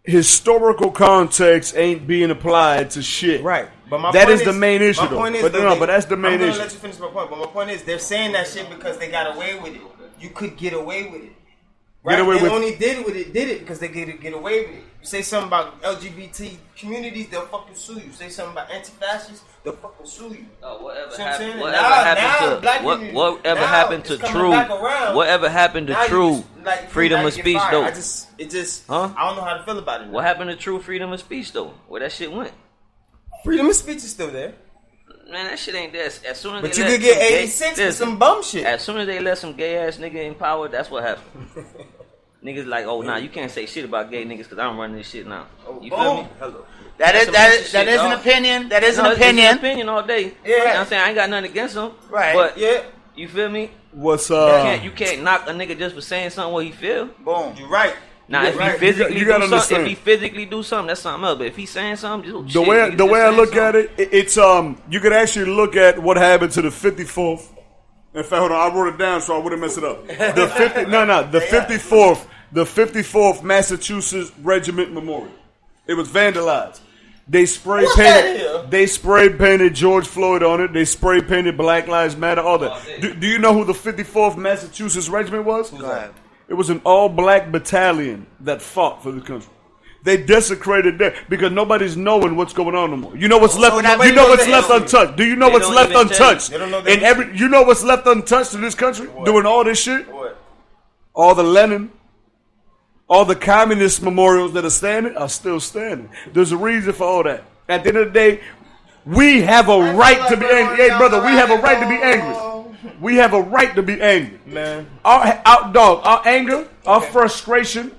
historical context ain't being applied to shit. Right. But that is the main issue, though. But that's the main issue. I'm gonna let you finish my point. But my point is, they're saying that shit because they got away with it. You could get away with it. Right? They only did it because they get away with it. You say something about LGBT communities, they'll fucking sue you. Say something about anti-fascists, they'll fucking sue you. Whatever happened to true freedom of speech, though? I don't know how to feel about it now. What happened to true freedom of speech, though? Where that shit went? Freedom of speech is still there. Man, that shit ain't there. As soon as but you could get 86 for some bum shit. As soon as they let some gay ass nigga in power, that's what happened. Niggas like, you can't say shit about gay niggas because I'm running this shit now. You feel me? Hello. That is an opinion. That is an opinion. It's an opinion all day. Yeah. You know what I'm saying? I ain't got nothing against them. Right. But yeah. You feel me? What's You can't knock a nigga just for saying something what he feel. Boom. You're right. Now, if he physically do something, that's something else. But if he's saying something, the way I look at it, it's you could actually look at what happened to the 54th. In fact, hold on, I wrote it down so I wouldn't mess it up. The 54th Massachusetts Regiment Memorial. It was vandalized. They spray painted George Floyd on it. They spray painted Black Lives Matter. All that. Do you know who the 54th Massachusetts Regiment was? Go ahead. It was an all-black battalion that fought for the country. They desecrated that because nobody's knowing what's going on no more. You know what's left. You know what's left untouched. Do you know what's left untouched? You know what's left untouched in this country doing all this shit? What? All the Lenin, all the communist memorials that are standing are still standing. There's a reason for all that. At the end of the day, we have a right to be angry. Hey, brother, we have a right to be angry. We have a right to be angry. Man. Our anger, our frustration,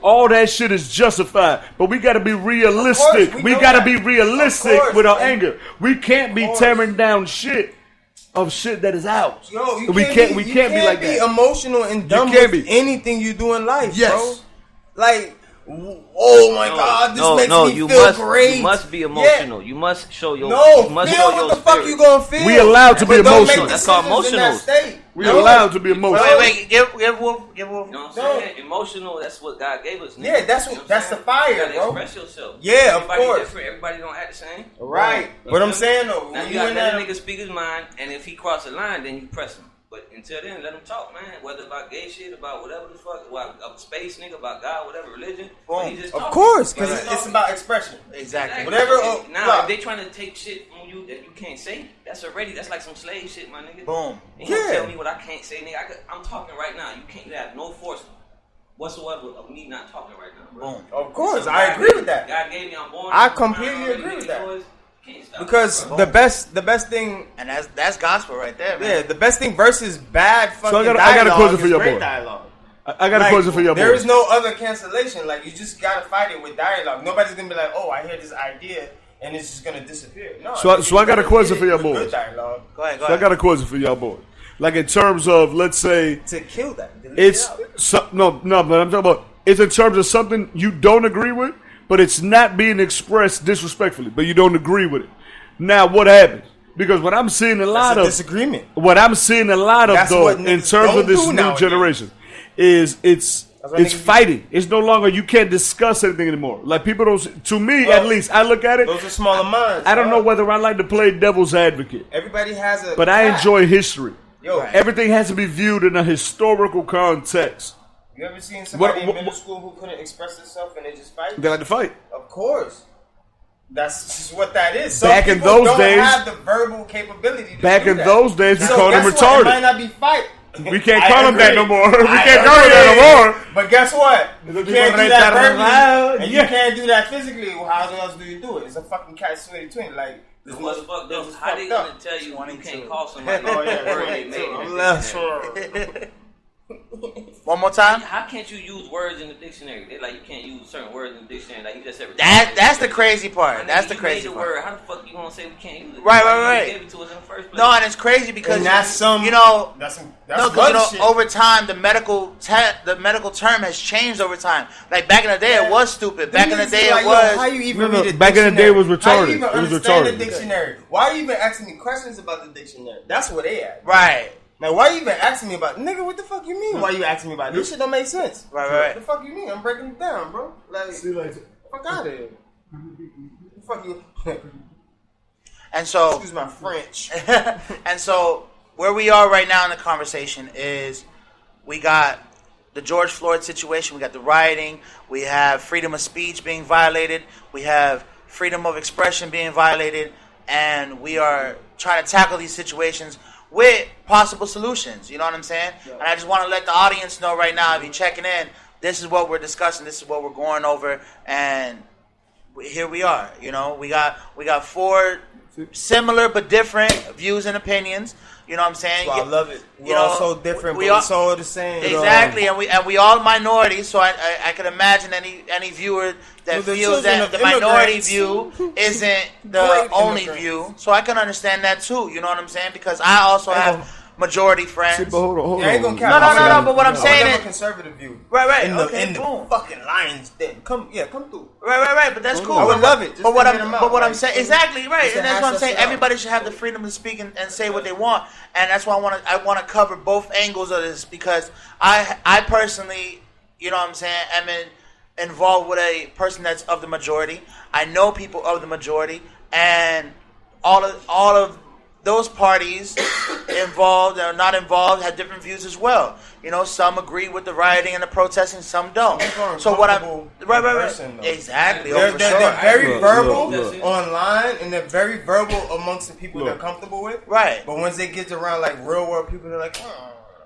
all that shit is justified. But we got to be realistic. We got to be realistic with our anger. We can't be tearing down shit of shit that is ours. Yo, we can't be like that. Emotional and dumb with anything you do in life, bro. Like, oh my God, this makes me feel great. You must be emotional. Yeah. You must show your. You must feel what the fuck you gonna feel. We allowed to be emotional. That's called emotional. We allowed to be emotional. Wait, give Wolf. You know what I'm saying? Emotional. That's what God gave us. Nigga. Yeah, that's the fire, you gotta bro. Express yourself. Yeah, of course. Different. Everybody don't act the same. Right. But I'm saying though, now you gotta let a nigga speak his mind, and if he cross the line, then you press him. But until then, let him talk, man. Whether about gay shit, about whatever the fuck, about space, nigga, about God, whatever religion. He just of course, because it's about expression. Exactly. Whatever. Now, if they trying to take shit on you that you can't say, that's like some slave shit, my nigga. Boom. And you tell me what I can't say, nigga. I'm talking right now. You have no force whatsoever of me not talking right now, bro. Boom. Of course, I agree with that. God gave me, I'm born. I completely agree with that. Because the best thing, and that's gospel right there, man. Yeah, the best thing versus bad fucking I got a question for your boy. Dialogue. I got a question for your boy. There is no other cancellation. Like, you just gotta fight it with dialogue. Nobody's gonna be like, oh, I hear this idea and it's just gonna disappear. No. So I got a question for your boy. Good dialogue. Go ahead. I got a question for your boy. Like, in terms of, let's say, to kill that. No, but I'm talking about it's in terms of something you don't agree with, but it's not being expressed disrespectfully, but you don't agree with it. Now, what happens? Because what I'm seeing a lot of disagreement. What I'm seeing a lot of though, in terms of this new generation, is it's fighting. It's no longer you can't discuss anything anymore. Like, people don't. To me, at least, I look at it. Those are smaller minds. I don't know whether I like to play devil's advocate. Everybody has a. But I enjoy history. Yo, everything has to be viewed in a historical context. You ever seen somebody in middle school who couldn't express themselves and they just fight? They like to fight. Of course. That's just what that is. Some back in those don't days, have the verbal capability. Back in those days, we called them retarded. It might not be fight. We can't call them that no more. We can't call them that no more. But guess what? You can't do that verbally, and you can't do that physically. Well, how else do you do it? It's a fucking catch-22. Like, this what's fucked up? How they gonna tell you can't call somebody? Oh yeah, right. I'm left. One more time. How can't you use words in the dictionary? They like you can't use certain words in the dictionary. Like you just said. That's the crazy part. That's the crazy part. part. How the fuck you gonna say we can't use it? Right. You gave it to us in the first place. No, and it's crazy because And that's some, you know, that's because over time the medical term has changed over time. Like back in the day, it was stupid. Back in the day, it was. How you even read a back in the day, it was retarded. How you even it was understand retarded. the dictionary? Why are you even asking me questions about the dictionary? That's where they at. Right. Now, why are you even asking me about, nigga, what the fuck you mean? Why you asking me about this? Shit don't make sense. Right. What the fuck you mean? I'm breaking it down, bro. Like, fuck out of here. The fuck you. And so, Excuse my French. and so, where we are right now in the conversation is we got the George Floyd situation, we got the rioting, we have freedom of speech being violated, we have freedom of expression being violated, and we are trying to tackle these situations with possible solutions. You know what I'm saying? Yeah. And I just want to let the audience know right now, if you're checking in, this is what we're discussing, this is what we're going over, and here we are. You know, we got 4 similar but different views and opinions. You know what I'm saying? Well, I love it. We're all so different, but we're so the same. Exactly, and we all minorities. So I could imagine any viewer that feels that the minority view isn't the only view. So I can understand that too. You know what I'm saying? Because I also have majority friends. Hold on. I ain't gonna count. No. But what I'm saying is a conservative view. Right. In the fucking Lions Den. Come through. Right. But that's cool. I would love it. But what I'm saying exactly right, and that's what I'm saying. Everybody should have the freedom to speak and say what they want, and that's why I want to cover both angles of this, because I personally, you know what I'm saying, am involved with a person that's of the majority. I know people of the majority, and all of those parties involved or not involved had different views as well. You know, some agree with the rioting and the protesting, some don't. So what I'm right. Exactly. They're very verbal online, and they're very verbal amongst the people they're comfortable with. Right. But once they get around like real world people, they're like,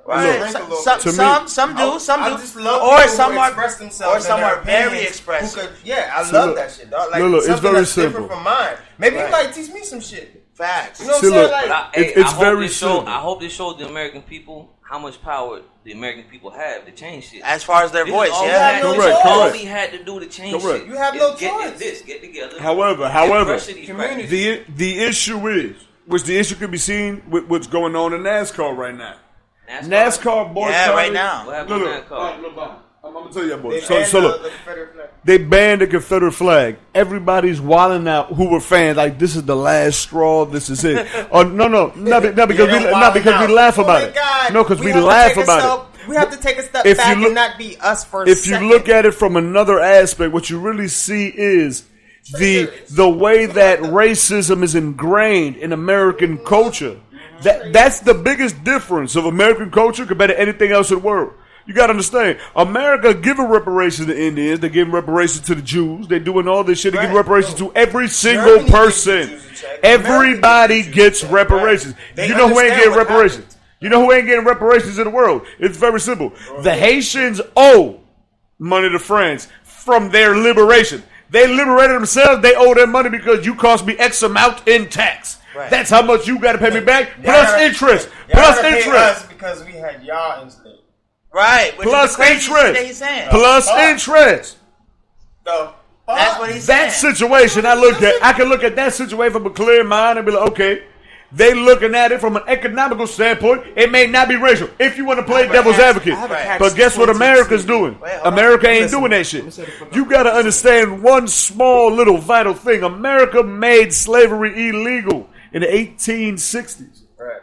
right. Some do. I just love some are express themselves, or some are very expressive. I love that shit, dog. Like it's very simple. Different from mine. Maybe you might teach me some shit. Facts. You know what I'm saying? Like, it's very simple. I hope this shows the American people how much power the American people have to change shit. As far as their voice, Correct. All we had to do to change shit. You have no choice. Get together. However, the issue is, which the issue could be seen with what's going on in NASCAR right now. NASCAR boycotted. Yeah, right now. What happened to NASCAR? I'm gonna tell you, boy. So look, they banned the Confederate flag. Everybody's wilding out who were fans. Like, this is the last straw. This is it. Not because we laugh about it. No, because we laugh about it. We have to take a step back and not be us for a second. If you look at it from another aspect, what you really see is the way that racism is ingrained in American culture. That's the biggest difference of American culture compared to anything else in the world. You got to understand, America giving reparations to Indians, they're giving reparations to the Jews, they're doing all this shit, they're giving reparations to every single person. Everybody gets reparations. You know who ain't getting reparations? You know who ain't getting reparations in the world? It's very simple. The Haitians owe money to France from their liberation. They liberated themselves, they owe their money because you cost me X amount in tax. Right. That's how much you got to pay me back, plus interest. Plus interest. Because we had y'all instead. Right. Plus interest. Plus interest. That's what he's saying. That situation I can look at that situation from a clear mind and be like, okay, they looking at it from an economical standpoint. It may not be racial. If you want to play devil's advocate. But guess what America's doing? America ain't doing that shit. You got to understand one small little vital thing. America made slavery illegal in the 1860s. Right.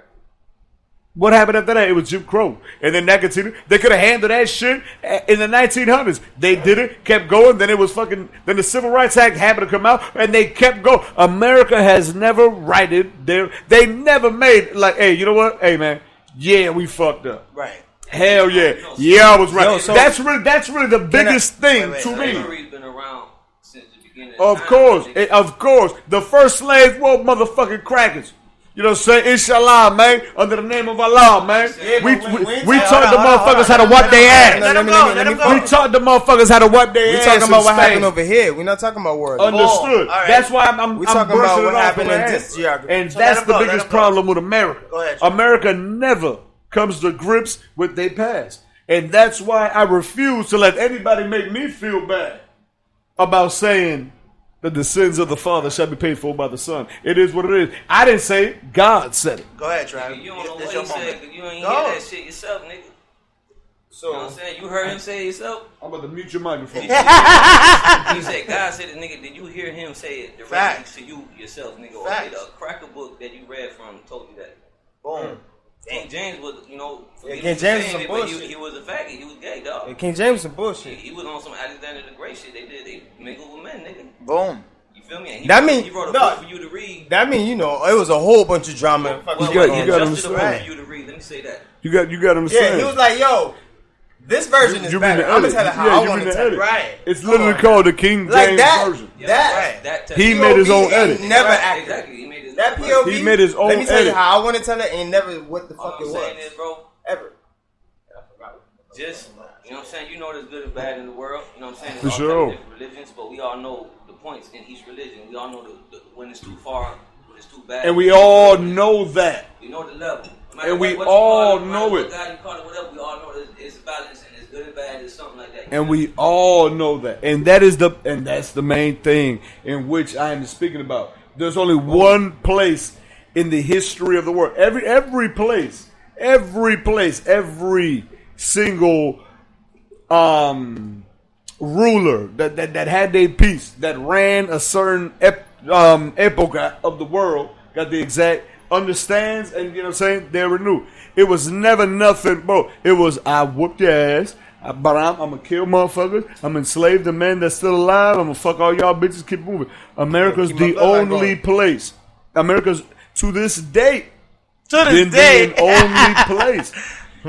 What happened after that? It was Jim Crow. And then that continued. They could have handled that shit in the 1900s. They did it, kept going. Then it was then the Civil Rights Act happened to come out, and they kept going. America has never righted they never made, like, hey, you know what? Hey, man, yeah, we fucked up. Right. Hell yeah. Yeah, I was right. That's really the biggest thing to me. Slavery's been around since the beginning of course. The first slave were motherfucking crackers. You know what I'm saying? Inshallah, man. Under the name of Allah, man. Yeah, we taught the motherfuckers how to wipe their ass. Let them go. We taught the motherfuckers how to wipe their ass. We talking about what happened over here. We're not talking about world. Understood. Right. That's why I'm talking about what happened in this geography. And that's the biggest problem with America. Go ahead. America never comes to grips with their past. And that's why I refuse to let anybody make me feel bad about saying that the sins of the father shall be paid for by the son. It is what it is. I didn't say it. God said it. Go ahead, Trav. You don't know This what your he said moment. because you ain't hear that shit yourself, nigga. So, You know what I'm saying? You heard him say it yourself? I'm about to mute your microphone. He said, God said it, nigga. Did you hear him say it directly Facts. to you yourself, nigga? Or Facts. did a cracker book that you read from told you that? Boom. King James was, you know, Yeah, King James was some but bullshit. he was a faggot. He was gay, dog. yeah, King James some bullshit. He was on some Alexander the Great shit. They mingled with men, nigga. Boom. You feel me? And he wrote a no, book for you to read. That mean, you know, it was a whole bunch of drama. Well, You got he to adjusted a book understand. for you to read. Let me say that. You got to Yeah, understand. he was like, yo, this version is You better. mean the I'm going edit. to tell it how Yeah, I you want mean to the tell it. edit. Right. It's literally Come on. called the King Like James that. Version. Yeah, That. That He POV made his own ain't edit. Never Right, accurate. exactly. He made his That own POV. He made his own Let me tell you edit. how I want to tell it. Ain't never what the All fuck I'm it saying was. is, bro, Ever. just, you know what I'm saying? You know there's good and bad in the world. You know what I'm saying? For There's all sure. kinds of different religions, but we all know the points in each religion. We all know when it's too far, when it's too bad. And we all know that. We know the level. No matter And we what you all call know what it. God you call it, whatever, we all know that it's balance and it's good and bad. It's something like that. And we all know that. And that's the main thing in which I am speaking about. There's only one place in the history of the world. Every place, every single ruler that had their piece, that ran a certain epoch of the world, got the exact understands, and you know what I'm saying, they were new. It was never nothing, bro. It was, I whooped your ass, but I'm gonna kill motherfuckers. I'm enslave the men that's still alive. I'm gonna fuck all y'all bitches. Keep moving. America's Keep my the bloodline only going. place. America's to this day To been this day. the only place.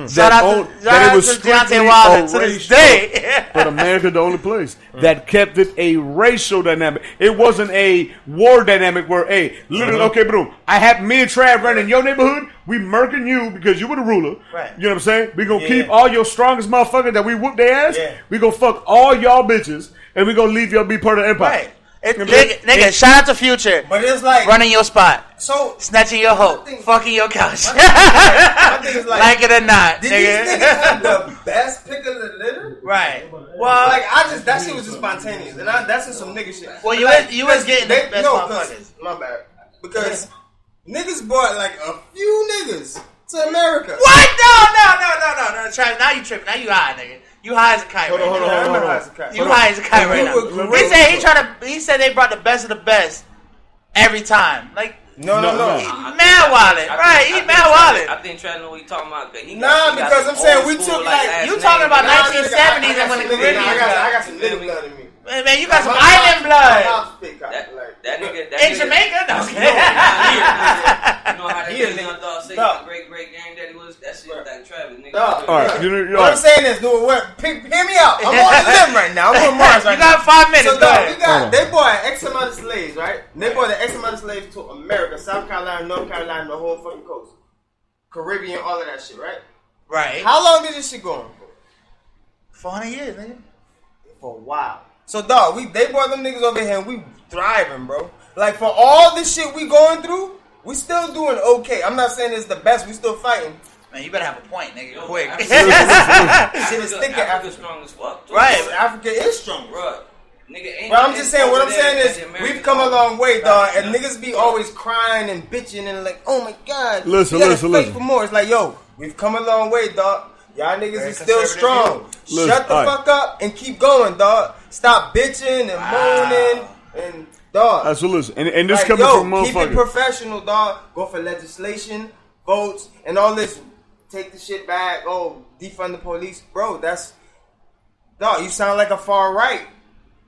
Shout out to strictly Deontay Wilder to a this racial- day. But America, the only place that kept it a racial dynamic. It wasn't a war dynamic where, hey, literally, okay, bro, I have me and Trav running in your neighborhood. We murking you because you were the ruler. Right. You know what I'm saying? We gonna Yeah. keep all your strongest motherfuckers that we whoop their ass. Yeah. We gonna fuck all y'all bitches, and we gonna leave y'all be part of the empire. Right. It, You know what I'm saying? nigga, shout out to Future. But it's like, Running your spot. so, Snatching your hoe. My thing- Fucking your couch. my thing is Like it or not, did these niggas nigga. have the best pick of the litter? Right. Well, Well, like that shit was just spontaneous, and that's just some nigga shit. Well, But, you was getting the they- best no, motherfuckers. 'cause- my bad, because niggas brought like a few niggas to America. what? No. Travis, now you tripping. Now you high, nigga. You high as a kite right Hold now. on. You Hold on. high as a kite right You now. were great. He said they brought the best of the best every time. Like, No. he mad wildin'. Right, he mad wildin'. I think Travis know what he talking about. He Nah, he got because some I'm saying old we school, took, like, ass you names. talking about Nah, 1970s and when the Caribbean I got. got some nigga blood in me. Man, you got some My island my blood. pops big cock, That like- nigga. That In nigga- Jamaica? No. You know how that He is- nigga dog say Dog. my great granddaddy was? That shit was like Travis, nigga. Dog. All right, you What I'm saying is, dude, hear me out. I'm on the limb right now. I'm on Mars right You now. got 5 minutes. So, Go dog, ahead. they brought X amount of slaves, right? They brought the X amount of slaves to America, South Carolina, North Carolina, the whole fucking coast, Caribbean, all of that shit, right? Right. How long did this shit go on for? 400 years, nigga. For a while. So, dog, they brought them niggas over here and we thriving, bro. Like, for all this shit we going through, we still doing okay. I'm not saying it's the best. We still fighting. Man, you better have a point, nigga. Quick. Shit is thick. Africa's strong as fuck. Too. Right. Africa is strong. Bruh. Nigga, ain't But I'm just saying, what I'm saying is, the American we've come a culture. long way, dog. And niggas be always crying and bitching and like, oh my god, Listen, you gotta listen, fight listen. for more. It's like, yo, we've come a long way, dog. Y'all niggas Very is still conservative strong. view. Listen, Shut the alright. fuck up and keep going, dog. Stop bitching and moaning and dog. That's what listen. And this Like, coming yo, from keep it motherfuckers. professional, dog. Go for legislation, votes, and all this. Take the shit back. Oh, defund the police, bro. That's dog. You sound like a far right.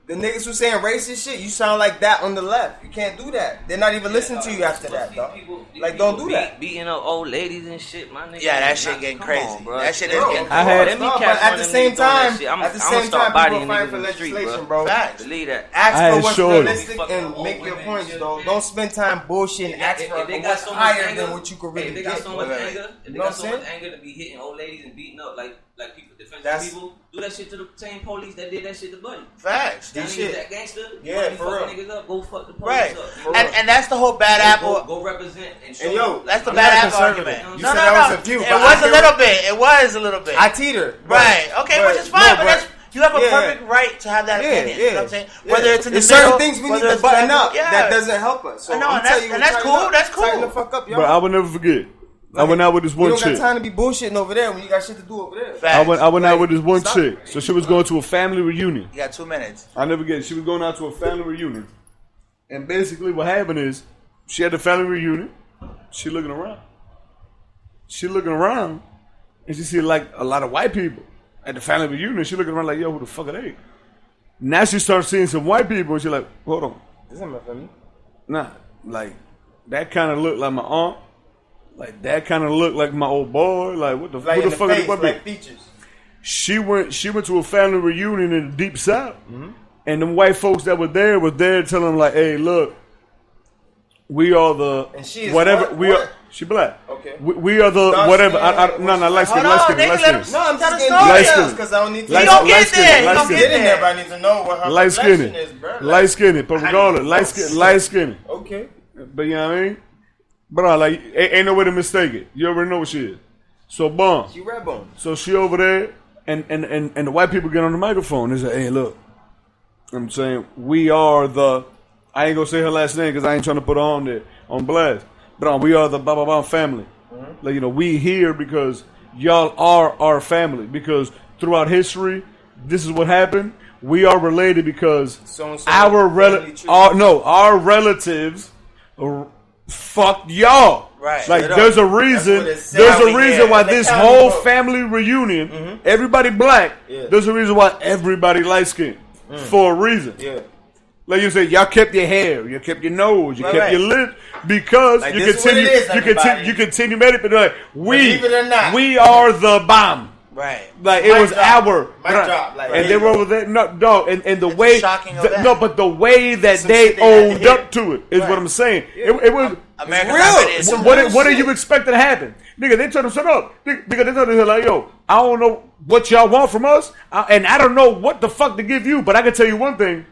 The niggas who saying racist shit, you sound like that on the left. You can't do that. They're not even listening to you after that, dog. Like, don't do that. Beating up old ladies and shit, my nigga. Yeah, that shit getting Come crazy. on, bro. That shit is Bro, getting I had- Let me no, catch but one at of the them same niggas doing that time, shit. I'ma at the start same time, bodying people fighting niggas for in the street, legislation, bro. bro. Facts. Believe that. Ask I for had what's showed- realistic Fucking and old make your women points, and though. shit. Don't spend time bullshitting and ask for If they got what's so much higher anger, than what you could if really they got get. so much Right. anger, if You they know got what so I'm much anger to be hitting old ladies and beating up, like like people, defensive people, do that shit to the same police that did that shit to Buddy. Facts. That shit. That gangster, yeah, for real. Niggas up, go fuck the police right. up. And that's the whole bad apple. Go represent and show. And yo, that's the bad apple argument. You said that was a few. It was a little bit. It was a little bit. I teeter. Right. Okay, which is fine, but that's. You have a perfect right to have that opinion. You know what I'm saying? Whether it's in the middle, certain things we need to button up that doesn't help us. So and that's cool. That's cool. Tighten the fuck up, y'all. But I will never forget. I went out with this one chick. You don't got time to be bullshitting over there when you got shit to do over there. I went out with this one chick. So she was going to a family reunion. You got 2 minutes. I never get it. She was going out to a family reunion. And basically what happened is she had a family reunion. She looking around. And she see like a lot of white people at the family reunion. She looking around like, yo, who the fuck are they? Now she starts seeing some white people and she like, hold on. This ain't my family. Nah, like that kind of looked like my aunt. Like that kind of looked like my old boy. Like what the like fuck face, is what like features. She went to a family reunion in the deep south, and them white folks that were there telling them like, hey, look, we are the and she is whatever what? we are. She black. Okay. We are the Dark whatever. skin, No, light skin. No, I'm just getting details because I don't need to. He don't get there. He don't get in there, but I need to know what her light complexion is, bro. Light skinny, but regardless, light skinny. Okay. But you know what I mean? Bro, like, ain't no way to mistake it. You already know what she is. So, boom. She red bone. So she over there, and the white people get on the microphone. They say, hey, look. I'm saying, we are the, I ain't going to say her last name because I ain't trying to put her on there, on blast. But we are the blah, blah, blah family. Like, you know, we here because y'all are our family. Because throughout history, this is what happened. We are related because our relatives fucked y'all. Right. Like there's a reason why this whole family reunion, everybody black, there's a reason why everybody light skinned. For a reason. Yeah. Like you said, y'all kept your hair, you kept your nose, you kept your lips because like you continue meditating. Like we are the bomb. Right. Like it was our drop, like, and they were over there. No, dog. And the way but the way that they owned up to it is what I'm saying. Yeah. It was real. What do you expect to happen, nigga? They told them shut up. Nigga, they told them like, yo, I don't know what y'all want from us, and I don't know what the fuck to give you, but I can tell you one thing.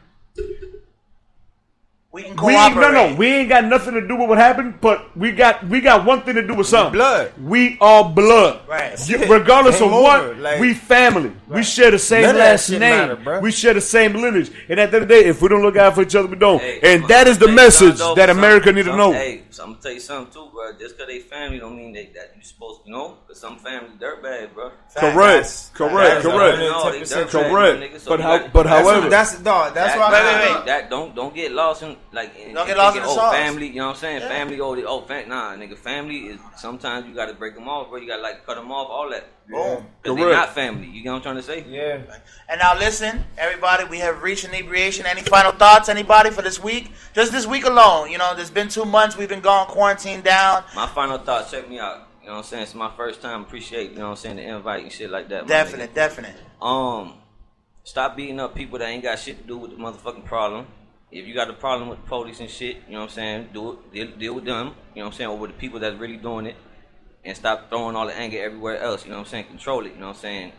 We can cooperate. We ain't got nothing to do with what happened, but we got one thing to do with something. Blood. We are blood. Right. Regardless of what, we family. Right. We share the same last name. Matter, we share the same lineage. And at the end of the day, if we don't look out for each other, we don't. Hey, and that is the message that America need to know. Hey, so I'm gonna tell you something too, bro. Just because they family don't mean that you supposed to know. Because some family dirtbags, bro. Correct. But however, that's why. That don't get lost in like. Don't get lost in the sauce. Family, you know what I'm saying? Yeah. Family, nah, nigga. Family is sometimes you gotta break them off, bro. You gotta like cut them off, all that. Boom. Because they're not family. You know what I'm trying to say? Yeah. And now listen, everybody, we have reached inebriation. Any final thoughts, anybody, for this week? Just this week alone. You know, there's been 2 months we've been gone, quarantined down. My final thought, check me out. You know what I'm saying? It's my first time. Appreciate, you know what I'm saying, the invite and shit like that. Definite. Stop beating up people that ain't got shit to do with the motherfucking problem. If you got a problem with the police and shit, you know what I'm saying, do it, deal with them, you know what I'm saying, or with the people that's really doing it, and stop throwing all the anger everywhere else, you know what I'm saying, control it, you know what I'm saying,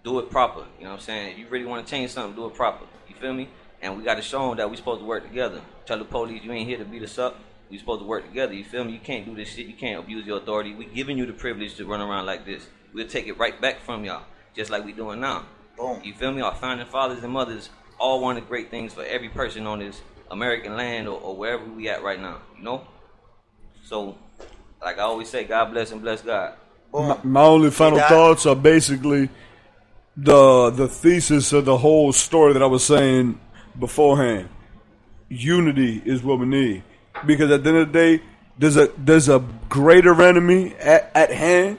do it proper, you know what I'm saying, if you really want to change something, do it proper, you feel me, and we got to show them that we supposed to work together. Tell the police you ain't here to beat us up, we supposed to work together, you feel me, you can't do this shit, you can't abuse your authority, we giving you the privilege to run around like this, we'll take it right back from y'all, just like we doing now. Boom. You feel me, our founding fathers and mothers all wanted great things for every person on this American land or wherever we at right now, you know? So, like I always say, God bless and bless God. My only final thoughts are basically the thesis of the whole story that I was saying beforehand. Unity is what we need. Because at the end of the day, there's a greater enemy at hand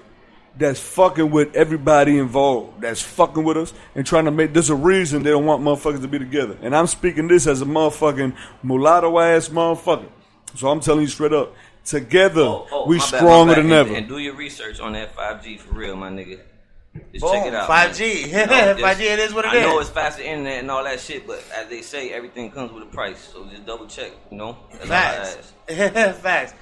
that's fucking with everybody involved, that's fucking with us and trying to make, there's a reason they don't want motherfuckers to be together. And I'm speaking this as a motherfucking mulatto ass motherfucker. So I'm telling you straight up, together we stronger than ever. And do your research on that 5G for real, my nigga. Just boom, check it out. 5G. You know, 5G, it is what it is. I know it's faster internet and all that shit, but as they say, everything comes with a price. So just double check, you know? Facts. Facts.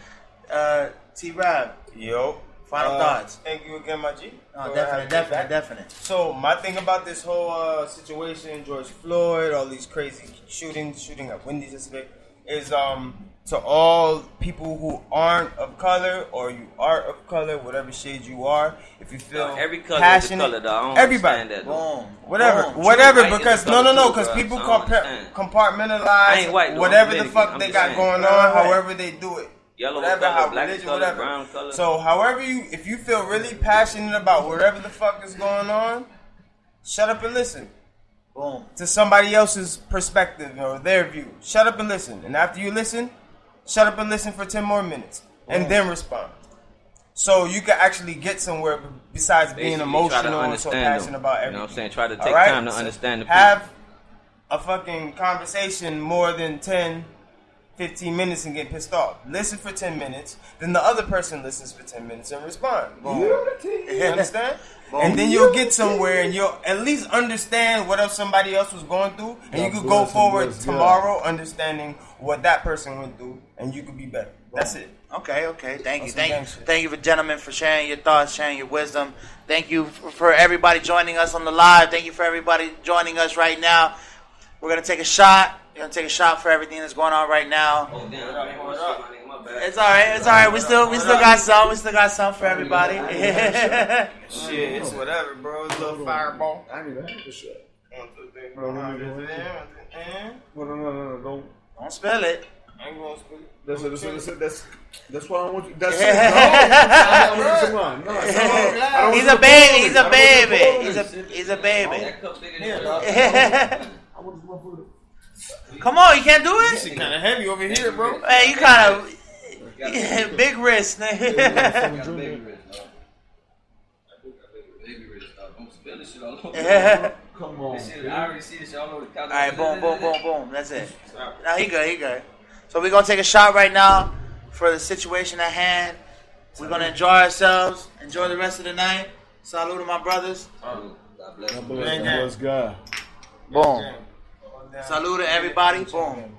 T-Ravv. Yo. Final thoughts. Thank you again, my G. Definite. So my thing about this whole situation, George Floyd, all these crazy shooting at Wendy's yesterday, is to all people who aren't of color or you are of color, whatever shade you are, if you feel every color passionate, is a color, though. I don't everybody, understand that, though. whatever, White is because a color no, too, because bro. people So I don't understand. compartmentalize I ain't white, though. whatever I'm the Dominican. fuck I'm they just got saying. going on, Right. however they do it. Yellow Whatever, color, how black religion, color, whatever. brown color. So, however if you feel really passionate about whatever the fuck is going on, shut up and listen. Boom. To somebody else's perspective or their view. Shut up and listen. And after you listen, shut up and listen for 10 more minutes. And then respond. So you can actually get somewhere besides being Basically, try to emotional and so understand passionate them. about You everything. know what I'm saying? Try to take Alright? time to So understand the people. have a fucking conversation more than 10, 15 minutes and get pissed off. Listen for 10 minutes. Then the other person listens for 10 minutes and respond. You understand? And then you'll get somewhere and you'll at least understand what else somebody else was going through. And you could go forward tomorrow understanding what that person went through. And you could be better. That's it. Okay. Thank you. Some gang shit. Thank you, gentlemen, for sharing your thoughts, sharing your wisdom. Thank you for everybody joining us on the live. Thank you for everybody joining us right now. We're going to take a shot. We're going to take a shot for everything that's going on right now. Oh, damn, my bad. It's all right. We still got some. We still got some for everybody. Shit, it's whatever, bro. It's a little fireball. I need to have the shot. No. Don't spill it. I ain't gonna speak. That's why I want you. That's it. No. He's a baby. He's a baby. That cup bigger than Come on, you can't do This it? shit kind of heavy over here, bro. Hey, you kind of big wrist. got baby wrist, dog. Baby wrist, dog. Don't spill this shit all over. Come on. This shit, I already see this shit all over the couch. Alright, boom. That's it. Now he good. So we're gonna take a shot right now for the situation at hand. We're gonna enjoy ourselves, enjoy the rest of the night. Salute to my brothers. God bless you. Bless God. Boom. Salute to everybody. Boom.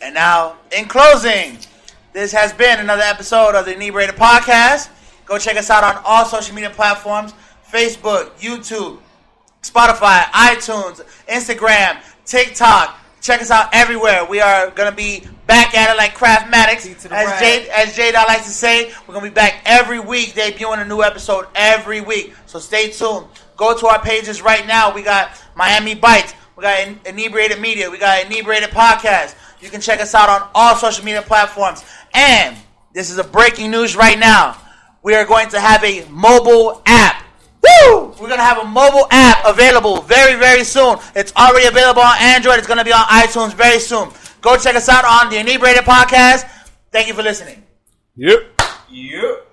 And now, in closing, this has been another episode of the Inebriated Podcast. Go check us out on all social media platforms: Facebook, YouTube, Spotify, iTunes, Instagram, TikTok. Check us out everywhere. We are going to be back at it like Craftmatics. As Jade likes to say, we're going to be back every week, debuting a new episode every week. So stay tuned. Go to our pages right now. We got Miami Bites. We got Inebriated Media. We got Inebriated Podcast. You can check us out on all social media platforms. And this is a breaking news right now. We are going to have a mobile app. Woo! We're going to have a mobile app available very, very soon. It's already available on Android. It's going to be on iTunes very soon. Go check us out on the Inebriated Podcast. Thank you for listening. Yep. Yep.